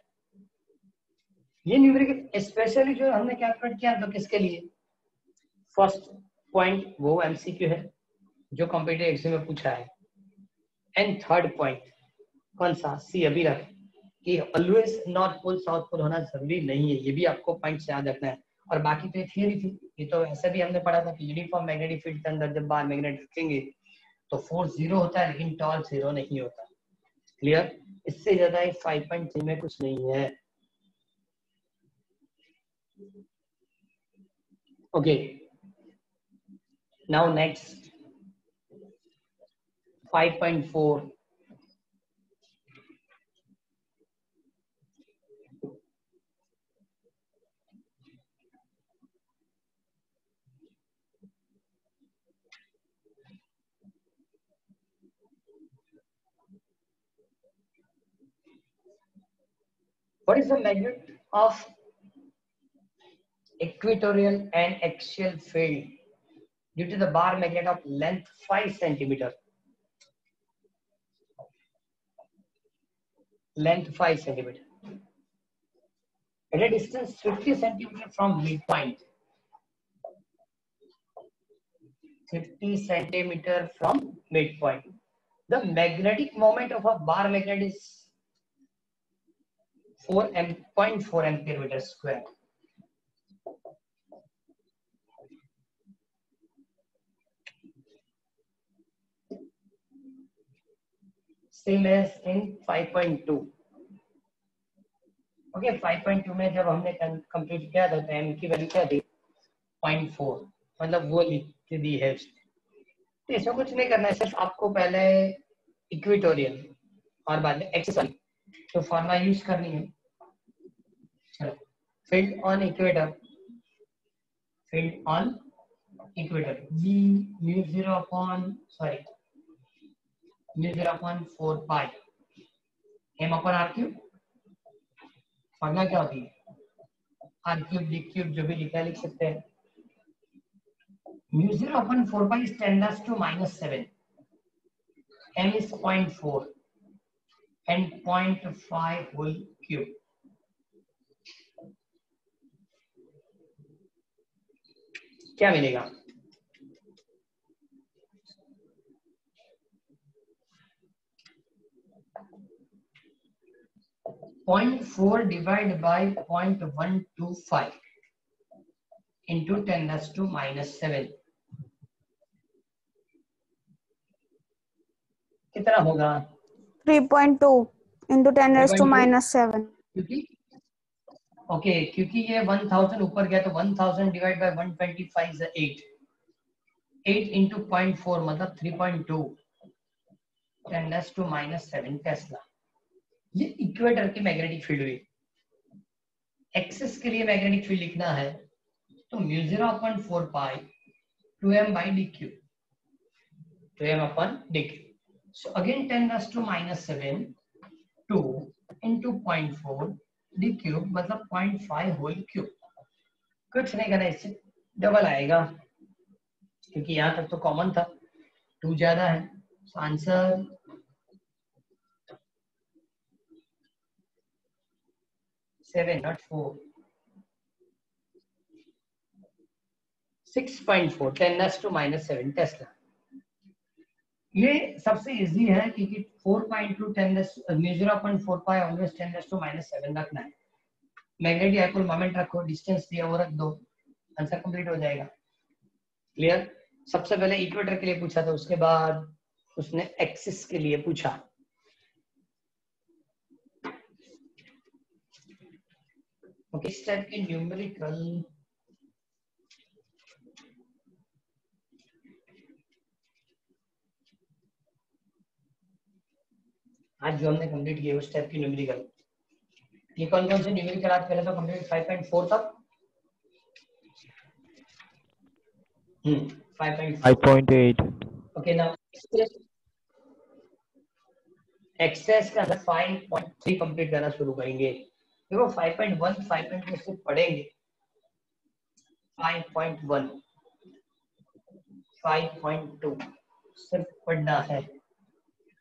ये न्यूमेरिकल स्पेशली जो हमने कैलकुलेट किया तो किसके लिए? फर्स्ट पॉइंट वो एमसीक्यू है जो कॉम्पिटिटिव एग्जाम में पूछा है, एंड थर्ड पॉइंट कौन सा? सी अभी रख कि always north pole south pole होना जरूरी नहीं है, ये भी आपको पॉइंट से याद रखना है। और बाकी तो थियरी थी, ये तो ऐसे भी हमने पढ़ा था कि यूनिफॉर्म मैग्नेटिक फील्ड के अंदर जब बार मैग्नेट रखेंगे तो फोर्स जीरो होता है लेकिन टॉर्क जीरो नहीं होता। क्लियर? इससे ज्यादा 5.3 में कुछ नहीं है। Okay, now next 5.4 What is the magnitude of equatorial and axial field due to the bar magnet of length 5 centimeter? Length 5 centimeter. At a distance 50 centimeter from midpoint. 50 centimeter from midpoint. The magnetic moment of a bar magnet is 0.4 ampere meter square. Same as in 5.2. Okay 5.2 में जब हमने कंप्लीट किया था तो m की वैल्यू क्या थी? 0.4, मतलब वो लिख दी है। तो इसमें कुछ नहीं करना है, सिर्फ आपको पहले इक्वेटोरियल और बाद में एक्सियल तो फॉर्मूला यूज करनी है। चलो, field on equator, field on equator v μ0 pi m upon r cube, formula क्या होती है? r क्यूब d क्यूब, जो भी लिखा लिख सकते हैं। μ0/4 पाई is 10⁻⁻⁷, m is 0.4 and 0.5 whole cube. क्या मिलेगा? 0.4 divided by 0.125 into 10⁻⁻⁷. कितना होगा? 3.2 into 10⁻⁻⁷. क्योंकि ये 1000 ऊपर गया तो 1000 डिवाइड बाय 125 is 8 into 0.4 मतलब 3.2 10⁻⁷ टेस्ला। ये इक्वेटर की मैग्नेटिक फील्ड हुई। एक्सिस के लिए मैग्नेटिक फील्ड लिखना है तो μ0/4 पाई 2m/dq, 2m/dq। So again 10⁻⁷ 2 into 0.4 d cube मतलब 0.5 होल क्यूब। कुछ नहीं करना, इससे डबल आएगा क्योंकि यहाँ तक तो कॉमन था, 2 ज्यादा है। Answer seven not 4, 6.4 10⁻⁷ Tesla. ये सबसे इजी है क्योंकि 4.2 μ0/4 पाई ऑलवेज 10⁻⁷ रखना है। मैग्नेटिक डाइपोल मोमेंट रखो, डिस्टेंस दिया वो रख दो, आंसर कंप्लीट हो जाएगा। क्लियर? सबसे पहले इक्वेटर के लिए पूछा था, उसके बाद उसने एक्सिस के लिए पूछा। ओके, इस टाइप के न्यूमेरिकल आज जो हमने कंप्लीट किए उस टाइप की न्यूमेरिकल, ये कौन कौन से न्यूमेरिकल आज पहले तो कंप्लीट 5.4 तक 5.8। ओके ना, एक्सेस का 5.3 कंप्लीट करना शुरू करेंगे। देखो 5.1 5.2 से पढ़ेंगे, 5.1 5.2 सिर्फ पढ़ना है,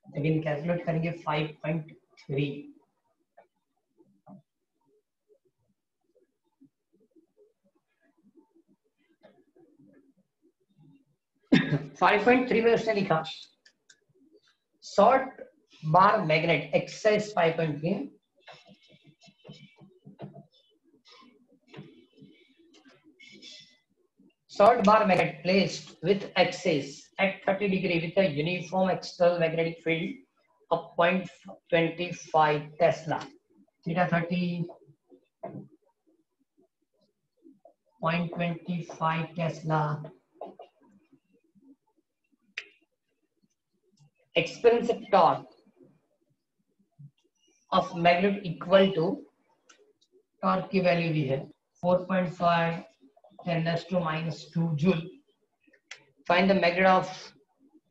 लेकिन कैलकुलेट करेंगे 5.3। 5.3 में उसने लिखा short bar magnet exercise 5.3 short bar magnet placed with axis at 30 degree with a uniform external magnetic field of 0.25 Tesla. Theta 30 0.25 Tesla. Expensive torque of magnet equal to torque की वैल्यू दी है 4.5 10⁻⁻2 joule. Find the magnet of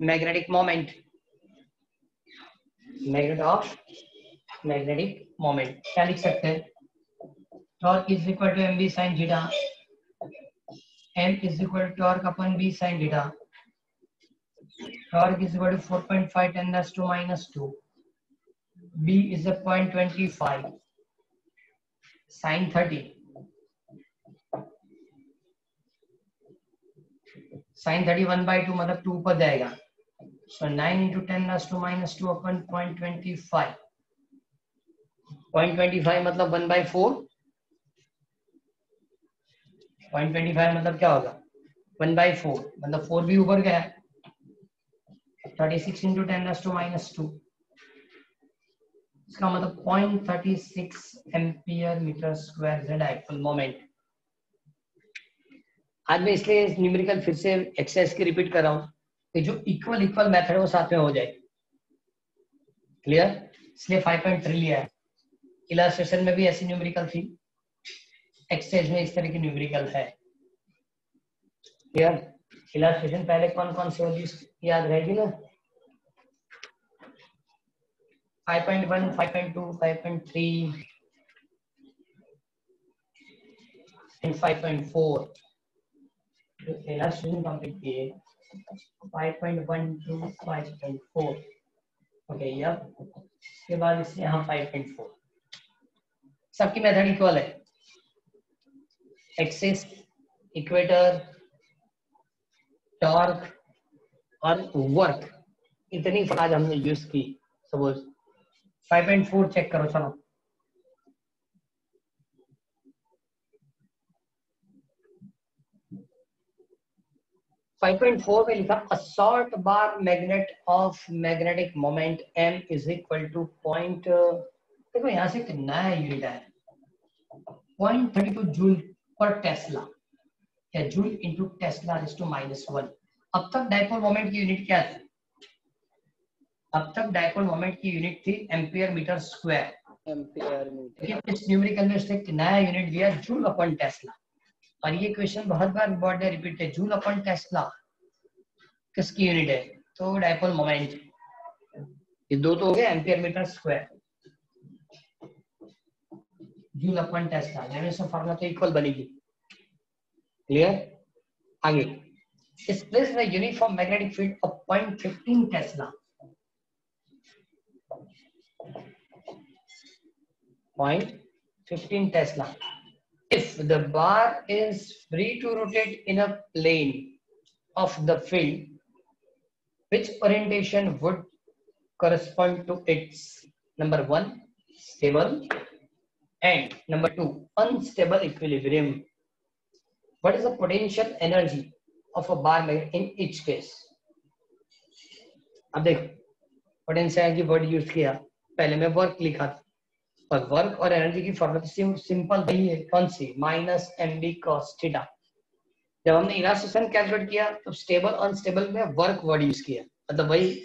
magnetic moment. Magnet of magnetic moment क्या लिख सकते हैं? Torque is equal to mb sin theta. M is equal to torque upon b sin theta. Torque is equal to 4.5 10⁻⁻2. B is a 0.25 sin 30. sin 30 1/2 मतलब 2 ऊपर जाएगा, so 9 into 10⁻⁻2 अपन 0.25 मतलब 1/4 0.25 मतलब क्या होगा 1/4 मतलब 4 भी ऊपर गया, 36 into 10⁻⁻2 इसका मतलब 0.36 ampere metre square z dipole moment. आज मैं इसलिए न्यूमेरिकल फिर से एक्सरसाइज की रिपीट कर रहा हूँ कि जो इक्वल मेथड है वो साथ में हो जाए। क्लियर? इसलिए 5.3 लिया है। इलास्ट्रेशन में भी ऐसी न्यूमेरिकल थी, एक्सरसाइज में इस तरह की न्यूमेरिकल है। क्लियर? इलास्ट्रेशन पहले कौन कौन से होगी याद रहेगी ना, 5.1 5.2 5.3 and 5.4 इलास्ट्रेशन कंप्लीट किए 5.1 to 5.4। ओके, यप, इसके बाद इससे यहाँ 5.4 सबकी मेथड इक्वल है। एक्सिस, इक्वेटर, टॉर्क और वर्क, इतनी फ्राज हमने यूज की। सपोज 5.4 चेक करो, चलो 5.4 में लिखा a short bar magnet of magnetic moment m is equal to point, देखो यहाँ से कितना है यूनिट है 0.32 जूल पर टेस्ला या joule into tesla raise to -1। अब तक डायपोल मोमेंट की यूनिट क्या थी? अब तक डायपोल मोमेंट की यूनिट थी ampere metre square, ampere metre. लेकिन इस न्यूमेरिकल में उसने एक नया यूनिट दिया, जूल अपॉन टेस्ला। और ये क्वेश्चन बहुत बार बोर्ड में रिपीट है, जूल अपॉन टेस्ला किसकी यूनिट है? तो डायपोल मोमेंट। ये दो तो हो गए, ampere metre square, joule upon tesla, दोनों से फॉर्मूला तो इक्वल बनेगी। क्लियर? आगे, is placed in a uniform magnetic field of 0.15 Tesla. 0.15 Tesla. If the bar is free to rotate in a plane of the field, which orientation would correspond to its number 1 stable and number 2 unstable equilibrium? What is the potential energy of a bar magnet in each case? अब देखो, पोटेंशियल एनर्जी वर्ड यूज किया, पहले मैं वर्क लिखा था, और वर्क और एनर्जी की फॉर्मूला सिंपल वही है, कौन सी? Minus mb cos theta. जब हमने इलास्टेशन कैलकुलेट किया तो स्टेबल अनस्टेबल में वर्क वर्ड यूज किया, मतलब वही।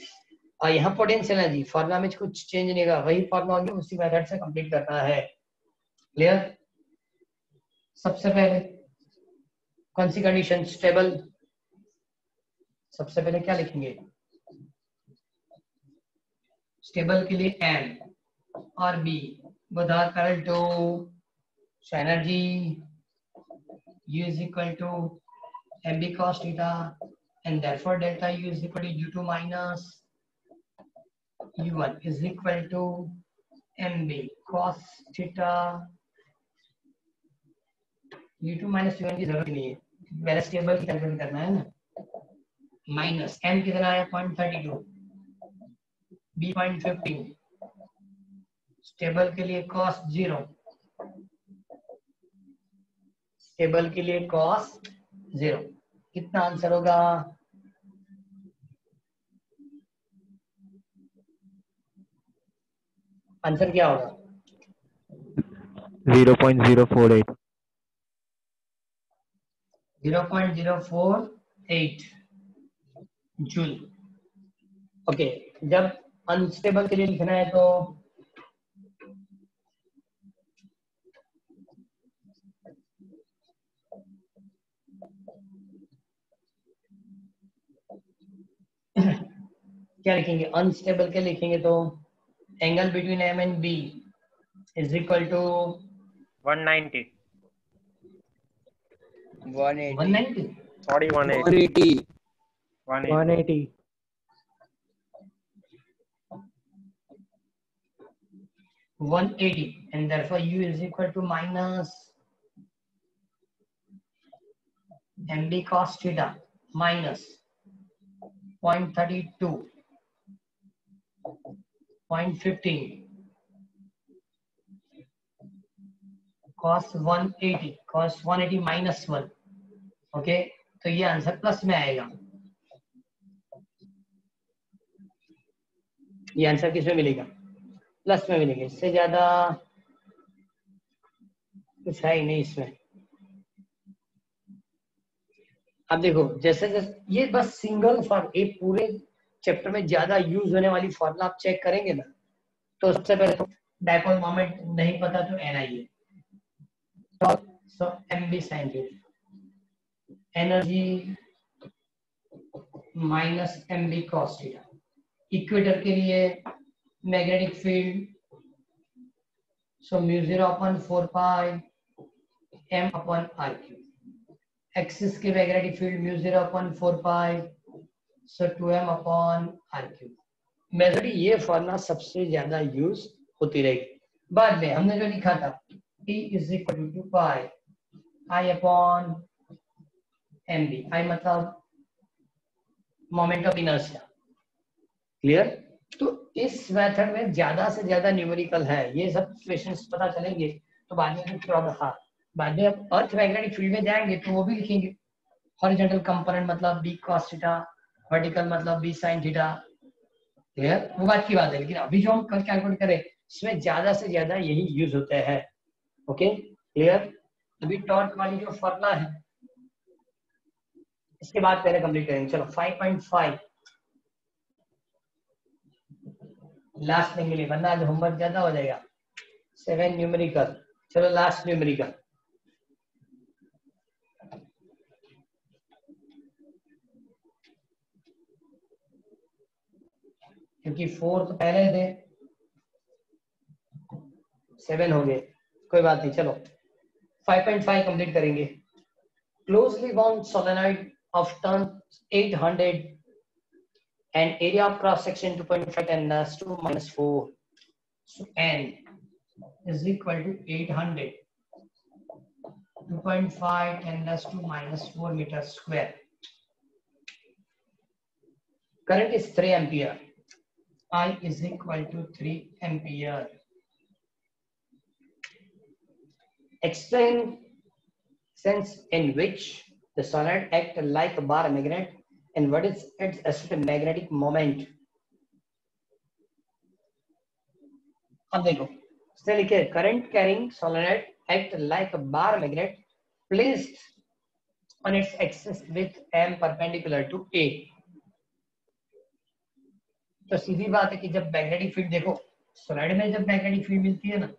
और यहाँ पोटेंशियल एनर्जी फॉर्मूला में कुछ चेंज नहीं होगा, वही फॉर्मूला होगी, उसी मेथड से कंप्लीट करना है। क्लियर? सबसे पहले कौन सी कंडीशन? स्टेबल। सबसे पहले क्या लिखेंगे? स्टेबल के लिए M और B both are equal to, so energy U is equal to mb cos theta, and therefore delta U is equal to U2 minus U1 is equal to mb cos theta। U2 minus U1 की जरूरत नहीं है, पहले स्टेबल की कैलकुलेट करना है ना। माइनस M कितना है? 0.32, B 0.15, स्टेबल के लिए cos 0, स्टेबल के लिए cos 0। कितना आंसर होगा? आंसर क्या होगा? 0.048 0.048 जूल। ओके, जब अनस्टेबल के लिए लिखना है तो क्या लिखेंगे? अनस्टेबल के लिखेंगे तो angle between M and B is equal to 190 190, sorry 180 180 180, and therefore U is equal to minus mb cos theta minus 0.32, 0.15 cos 180 minus 1। Okay, तो ये आंसर प्लस में आएगा। ये आंसर किसमें मिलेगा? प्लस में मिलेगा, इससे ज्यादा कुछ है ही नहीं इसमें। अब देखो, जैसे जैसे ये बस सिंगल फॉर्म, एक पूरे चैप्टर में ज्यादा यूज होने वाली फॉर्मूला आप चेक करेंगे ना, तो सबसे पहले तो डायपोल मोमेंट नहीं पता तो NI है, so mb sin theta, energy minus mb cos theta। Equator के लिए magnetic field, so mu 0 upon 4 पाई m upon r cube. Axis के मैग्नेटिक फील्ड म्यू 0 अपॉन 4 पाई, सो 2m upon r cube. Majorly ये फॉर्मूला सबसे ज्यादा यूज होती रहेगी। बाद में हमने जो लिखा था T is equal to 2 pi I upon mb, I मतलब मोमेंट ऑफ इनर्शिया। क्लियर? तो इस मेथड में ज्यादा से ज्यादा न्यूमेरिकल है, ये सब क्वेश्चंस पता चलेंगे तो बाद में कुछ प्रॉब्लम। हाँ, बाद में अब अर्थ मैग्नेटिक फील्ड में जाएंगे तो वो भी लिखेंगे। हॉरिजॉन्टल कंपोनेंट मतलब b cos थीटा, वर्टिकल मतलब b sin थीटा। क्लियर? वो बात की बात है, लेकिन अभी जो हम कल कैलकुलेट करें इसमें ज्यादा से ज्यादा यही यूज होता है। Okay, clear? अभी टॉर्क वाली जो फॉर्मूला है इसके बाद पहले कंप्लीट करेंगे। चलो 5.5 लास्ट नहीं मिली, वरना आज होमवर्क ज्यादा हो जाएगा। 7 न्यूमेरिकल। चलो लास्ट न्यूमेरिकल। क्योंकि 4 तो पहले थे, 7 हो गए, कोई बात नहीं। चलो 5.5 कंप्लीट करेंगे। Closely bound solenoid of turn 800 and area of cross section 2.5 and 2 minus 4. So n is equal to 800, 2.5 and 2 minus 4 meter square. Current is 3 ampere. I is equal to 3 ampere. Explain sense in which the solenoid act like a bar magnet and what is its associated magnetic moment. अब देखो इसने लिखे current carrying solenoid act like a bar magnet placed on its axis with M perpendicular to A. तो सीधी बात है कि जब मैग्नेटिक फील्ड देखो सोलेनॉइड में, जब मैग्नेटिक फील्ड मिलती है ना,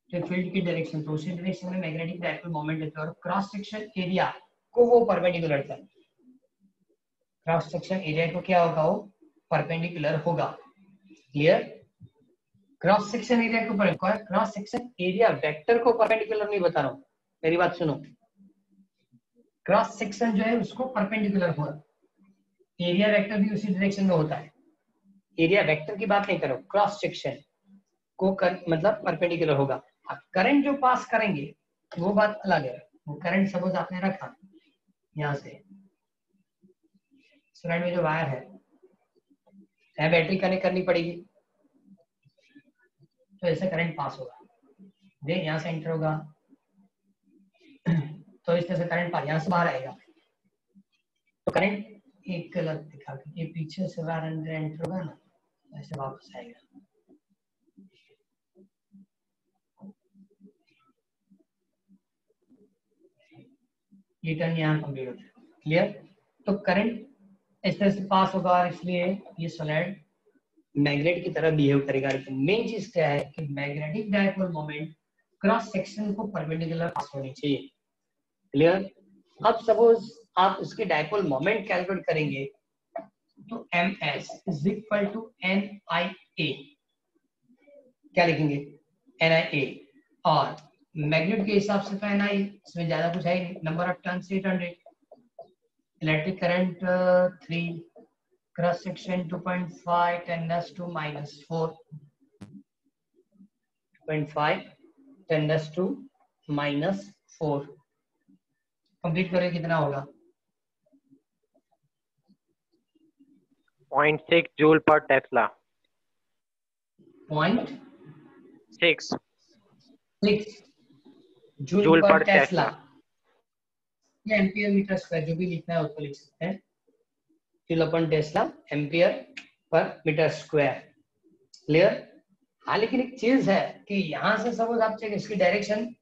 तो फील्ड की डायरेक्शन, तो उसी डायरेक्शन में मैग्नेटिक डाइपोल मोमेंट देता है और क्रॉस सेक्शन एरिया को वो परपेंडिकुलर था। क्रॉस सेक्शन एरिया को क्या होगा, वो परपेंडिकुलर होगा। क्लियर? क्रॉस सेक्शन एरिया को पर, क्रॉस सेक्शन एरिया वेक्टर को परपेंडिकुलर नहीं बता रहा हूं, मेरी बात सुनो। क्रॉस सेक्शन जो है उसको परपेंडिकुलर होगा, एरिया वेक्टर भी उसी डायरेक्शन में होता है। एरिया वेक्टर की बात नहीं करो, क्रॉस सेक्शन को मतलब परपेंडिकुलर होगा। करंट जो पास करेंगे वो बात अलग है। वो करंट सपोज आपने रखा यहाँ से, स्लाइड में जो वायर है बैटरी कनेक्ट करनी पड़ेगी, तो ऐसे करंट पास होगा। देख यहाँ से एंटर होगा तो इस तरह से करंट पास यहाँ से बाहर आएगा, तो करंट एक कलर दिखा के पीछे से वायर अंदर एंटर होगा ना, ऐसे वापस आएगा। ये टर्न यहाँ कंप्लीट हो जाएगा। क्लियर? तो करंट इस तरह से पास होगा और इसलिए ये सोलेनॉइड मैग्नेट की तरह बिहेव करेगा। मेन चीज क्या है कि magnetic dipole moment cross section को परपेंडिकुलर पास होनी चाहिए। क्लियर? अब सपोज आप उसके डाइपोल मोमेंट कैलकुलेट करेंगे तो ms is equal to NIA। क्या लिखेंगे? NIA। और मैग्नेट के हिसाब से तो NI, इसमें ज्यादा कुछ है नहीं, number of turns 800, electric current 3, cross section 2.5 10⁻² -4, 2.5 10⁻² -4। Complete करें कितना होगा? 0.6 जूल पर टेस्ला। 0.6 जूल पर टेस्ला या एम्पियर मीटर स्क्वायर, जो भी लिखना है उसको लिख सकते हैं। जूल अपन Tesla ampere per metre square. Clear? हाँ, लेकिन एक चीज है कि यहां से सपोज आप चेक, इसकी डायरेक्शन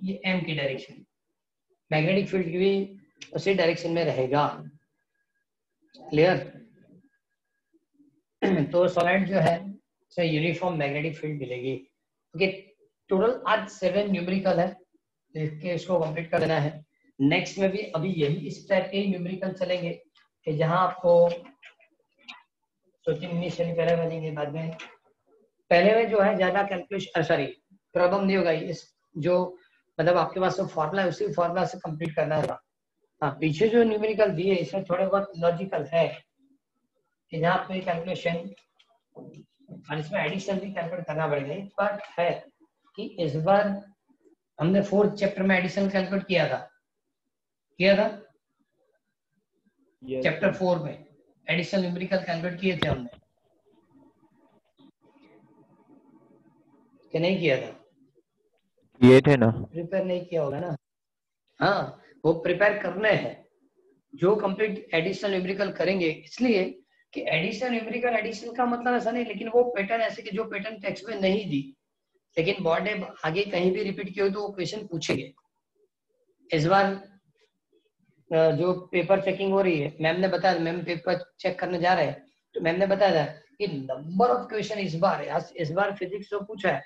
ये एम की डायरेक्शन, मैग्नेटिक फील्ड की भी उसी डायरेक्शन में रहेगा। क्लियर? तो सोलेनॉइड जो है उसे यूनिफॉर्म मैग्नेटिक फील्ड मिलेगी। ओके, टोटल आज 7 न्यूमेरिकल है, इसके इसको कंप्लीट कर देना है। नेक्स्ट में भी अभी यही इस टाइप के न्यूमेरिकल चलेंगे कि जहां आपको सोचिंग इनिशियली पहले बनेंगे, बाद में पहले में जो है ज्यादा कैलकुलेशन सॉरी प्रॉब्लम नहीं होगा। इस जो मतलब आपके पास जो फॉर्मूला है उसी फॉर्मूला से कंप्लीट करना होगा। हाँ, पीछे जो न्यूमेरिकल दिए इसमें थोड़े बहुत लॉजिकल है कि जहाँ पे कैलकुलेशन और इसमें एडिशन भी कैलकुलेट करना पड़ेगा। एक बात है कि इस बार हमने 4th चैप्टर में एडिशन कैलकुलेट किया था चैप्टर 4 में एडिशन न्यूमेरिकल कैलकुलेट किए थे हमने कि नहीं किया था? किए थे ना। प्रिपेयर नहीं किया होगा ना? हाँ, वो प्रिपेयर करने हैं जो कंप्लीट एडिशनल न्यूमेरिकल करेंगे। इसलिए कि एडिशनल न्यूमेरिकल, एडिशन का मतलब ऐसा नहीं, लेकिन वो पैटर्न ऐसे कि जो पैटर्न टेक्स्ट में नहीं दी लेकिन बोर्ड ने आगे कहीं भी रिपीट किया हो तो वो क्वेश्चन पूछेंगे। इस बार जो पेपर चेकिंग हो रही है, मैम ने बताया, मैम पेपर चेक करने जा रहे हैं तो मैम ने बताया था कि नंबर ऑफ क्वेश्चन इस बार फिजिक्स जो पूछा है,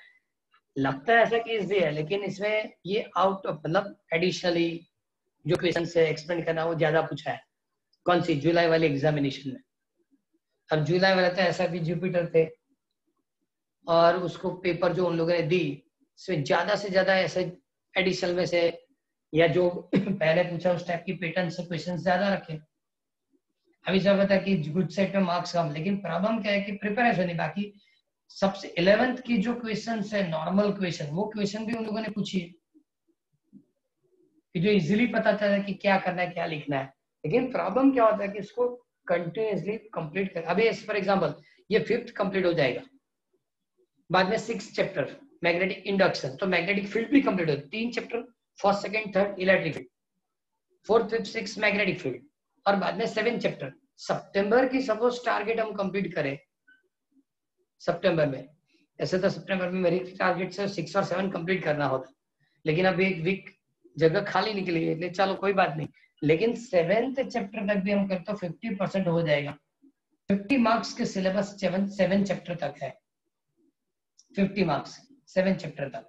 लगता है ऐसा कि इजी है, लेकिन इसमें ये आउट ऑफ मतलब एडिशनली जो क्वेश्चन है एक्सप्लेन करना वो ज्यादा पूछा है। कौन सी? जुलाई वाले एग्जामिनेशन में। अब जुलाई वाला तो ऐसा भी जुपिटर थे, और उसको पेपर जो उन लोगों ने दी उसमें ज्यादा से ज्यादा ऐसे एडिशनल में से या जो पहले पूछा उस टाइप की पैटर्न से क्वेश्चन ज्यादा रखे। अभी सब पता है कि गुड सेट में मार्क्स कम, लेकिन प्रॉब्लम क्या है कि प्रिपरेशन नहीं। बाकी सबसे 11th की जो क्वेश्चन है नॉर्मल क्वेश्चन, वो क्वेश्चन भी उन लोगों ने पूछी है कि जो इजीली पता चला कि क्या करना है क्या लिखना है। लेकिन प्रॉब्लम क्या होता है कि इसको कंटिन्यूअसली कंप्लीट कर। अभी फॉर एग्जांपल ये 5th कंप्लीट हो जाएगा, बाद में 6th चैप्टर मैग्नेटिक इंडक्शन, तो मैग्नेटिक फील्ड भी कंप्लीट हो 3 chapter, first second third electric field, 4th 5th 6th magnetic field, और बाद में 7 चैप्टर। सितंबर की सपोज टारगेट हम कंप्लीट करें सितंबर में, ऐसे तो सितंबर में मेरी टारगेट से 6 और 7 कंप्लीट करना होता, लेकिन अब एक वीक जगह खाली निकली है, इसलिए चलो कोई बात नहीं। लेकिन 7th चैप्टर तक भी हम करते तो 50% हो जाएगा। 50 मार्क्स के सिलेबस 7 चैप्टर तक है, 50 मार्क्स 7 चैप्टर तक।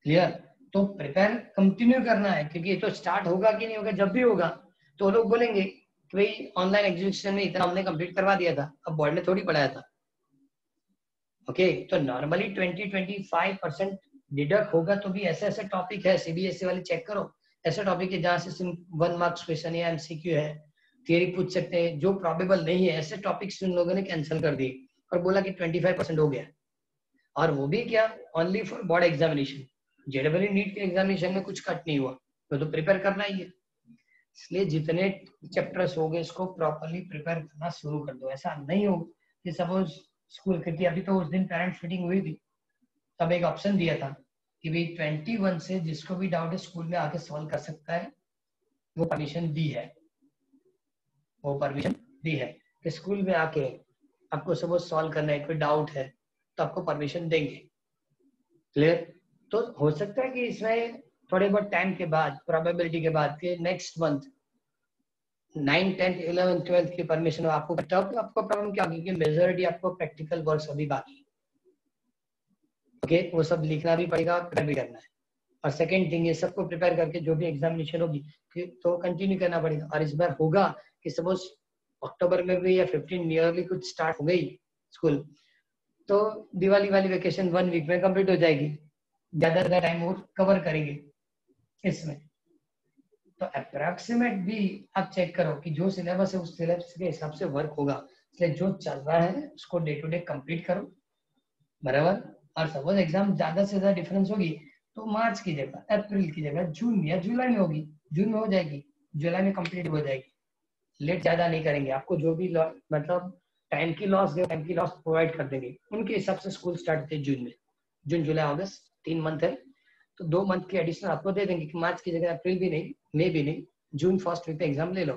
क्लियर? तो प्रिपेयर कंटिन्यू करना है, क्योंकि ये तो स्टार्ट होगा कि नहीं होगा, जब भी होगा तो लोग बोलेंगे कि भाई ऑनलाइन एग्जीक्यूशन में इतना हमने कंप्लीट करवा दिया था, अब बोर्ड ने थोड़ी पढ़ाया था। ओके, तो नॉर्मली 20-25% डिडक्ट होगा, तो भी ऐसे ऐसे टॉपिक है सीबीएसई वाले चेक करो, ऐसे टॉपिक है जहां से 1 मार्क्स क्वेश्चन या एमसीक्यू है, थियरी पूछ सकते हैं, जो प्रोबेबल नहीं है ऐसे टॉपिक्स उन लोगों ने कैंसिल कर दिए और बोला कि 25% हो गया। और वो भी क्या, ओनली फॉर बोर्ड एग्जामिनेशन। जेडब्ल्यू नीट के एग्जामिनेशन में कुछ कट नहीं हुआ, तो प्रिपेयर करना ही है। इसलिए जितने चैप्टर्स हो गए इसको प्रॉपर्ली प्रिपेयर करना शुरू कर दो। ऐसा नहीं हो कि सपोज स्कूल, क्योंकि अभी तो उस दिन पेरेंट्स मीटिंग हुई थी, तब एक ऑप्शन दिया था कि भाई 21 से जिसको भी डाउट है स्कूल में आके सॉल्व कर सकता है, वो परमिशन दी है, वो परमिशन दी है कि स्कूल में आके आपको सपोज सॉल्व करना है, कोई डाउट है तो आपको परमिशन देंगे। क्लियर? तो हो सकता है कि इसमें थोड़े बहुत टाइम के बाद, प्रोबेबिलिटी के बाद कि नेक्स्ट मंथ 9, 10, 11, 12 की परमिशन हो आपको, तब आपको प्रॉब्लम क्या होगी कि मेजॉरिटी आपको प्रैक्टिकल वर्क्स अभी बाकी। ओके, वो सब लिखना भी पड़ेगा, प्रिपेयर भी करना है। और सेकंड थिंग, ये सबको प्रिपेयर करके जो भी एग्जामिनेशन होगी तो कंटिन्यू करना पड़ेगा। और इस बार होगा कि सपोज अक्टूबर में भी या 15 नियरली कुछ स्टार्ट हो गई स्कूल, तो दिवाली वाली वेकेशन 1 वीक में कंप्लीट हो जाएगी, ज्यादा टाइम वो कवर करेंगे इसमें। तो अप्रॉक्सीमेट भी आप चेक करो कि जो सिलेबस है उस सिलेबस के हिसाब से वर्क होगा। इसलिए जो चल रहा है उसको डे टू डे कंप्लीट करो, बराबर। और सपोज एग्जाम ज्यादा से ज्यादा डिफरेंस होगी तो मार्च की जगह अप्रैल की जगह जून या जुलाई में होगी, जून में हो जाएगी, जुलाई में कंप्लीट हो जाएगी। लेट ज्यादा नहीं करेंगे, आपको जो भी मतलब टाइम की लॉस दे, टाइम की लॉस प्रोवाइड कर देंगे। उनके हिसाब से स्कूल स्टार्ट होते जून में, जून जुलाई अगस्त 3 मंथ है, तो 2 मंथ की एडिशनल आपको दे देंगे कि मार्च की जगह अप्रैल भी नहीं, मई भी नहीं, जून फर्स्ट वीक में एग्जाम ले लो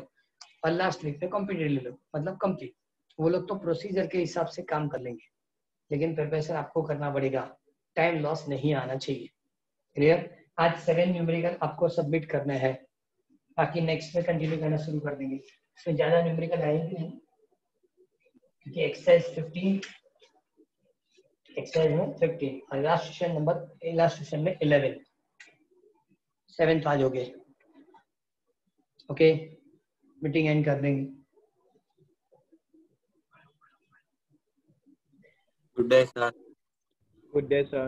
और लास्ट वीक में कंप्लीट ले लो, मतलब कंप्लीट। वो लोग तो प्रोसीजर के हिसाब से काम कर लेंगे, लेकिन प्रिपरेशन आपको करना पड़ेगा, टाइम लॉस नहीं आना चाहिए। क्लियर? आज 7 न्यूमेरिकल आपको सबमिट करना है, बाकी नेक्स्ट में कंटिन्यू करना शुरू कर देंगे। इसमें ज्यादा न्यूमेरिकल आएंगे नहीं, क्योंकि एक्सरसाइज 15 एक्सरसाइज में 15 और लास्ट सेशन में 11, 7th आज हो गए। ओके, मीटिंग एंड कर देंगे। Good day, sir. Good day, sir.